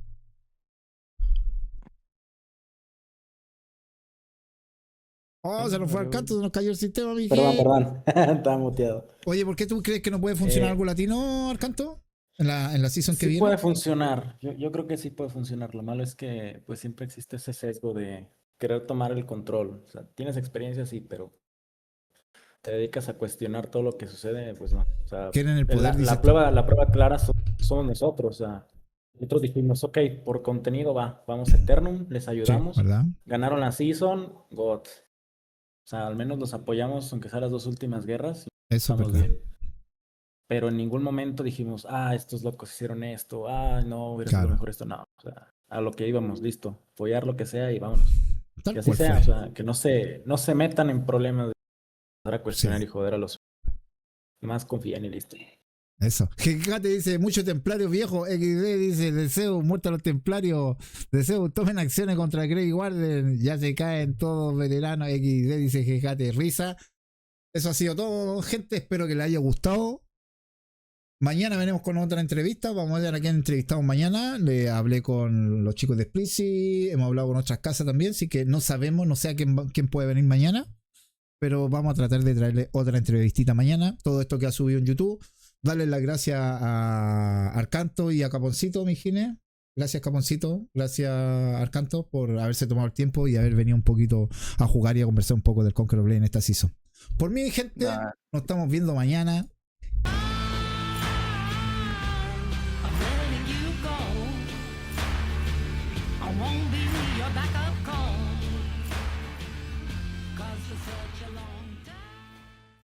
Oh, se nos fue Arcanto, se nos cayó el sistema, mi Perdón. Estaba muteado. Oye, ¿por qué tú crees que no puede funcionar algo latino, Arcanto? En la season que Sí viene. puede funcionar. Yo creo que sí puede funcionar. Lo malo es que pues siempre existe ese sesgo de querer tomar el control. O sea, tienes experiencia, sí, pero te dedicas a cuestionar todo lo que sucede, pues no. O sea, Quieren el poder, dices la tú. prueba clara somos nosotros. O sea, nosotros dijimos, ok, por contenido vamos a Eternum, les Sí, ayudamos. ¿verdad? Ganaron la season, God. O sea, al menos los apoyamos, aunque sea las 2 últimas guerras. Eso es Estamos verdad. bien. Pero en ningún momento dijimos, estos locos hicieron esto, no, hubiera Claro. sido mejor esto, no. O sea, a lo que íbamos, listo, apoyar lo que sea y vámonos. Tal Que así cual sea, fue. o sea, que no se metan en problemas de empezar a cuestionar Sí. y joder a los más confían y listo. Eso. Jecate dice, muchos templarios viejos. XD dice, deseo, muerto a los templarios. Deseo, tomen acciones contra Grey Warden. Ya se caen todos veteranos. XD dice, Jecate, risa. Eso ha sido todo, gente. Espero que les haya gustado. Mañana venimos con otra entrevista. Vamos a ver a quién entrevistamos mañana. Le hablé con los chicos de Explicit. Hemos hablado con otras casas también. Así que no sabemos, no sé a quién puede venir mañana. Pero vamos a tratar de traerle otra entrevistita mañana. Todo esto que ha subido en YouTube. Darle las gracias a Arcanto y a Caponcito, mi Gine. Gracias, Caponcito. Gracias, Arcanto, por haberse tomado el tiempo y haber venido un poquito a jugar y a conversar un poco del Conqueror Play en esta season. Por mí, gente, nos estamos viendo mañana. I'm letting you go. I won't be your backup call. 'Cause for such a long time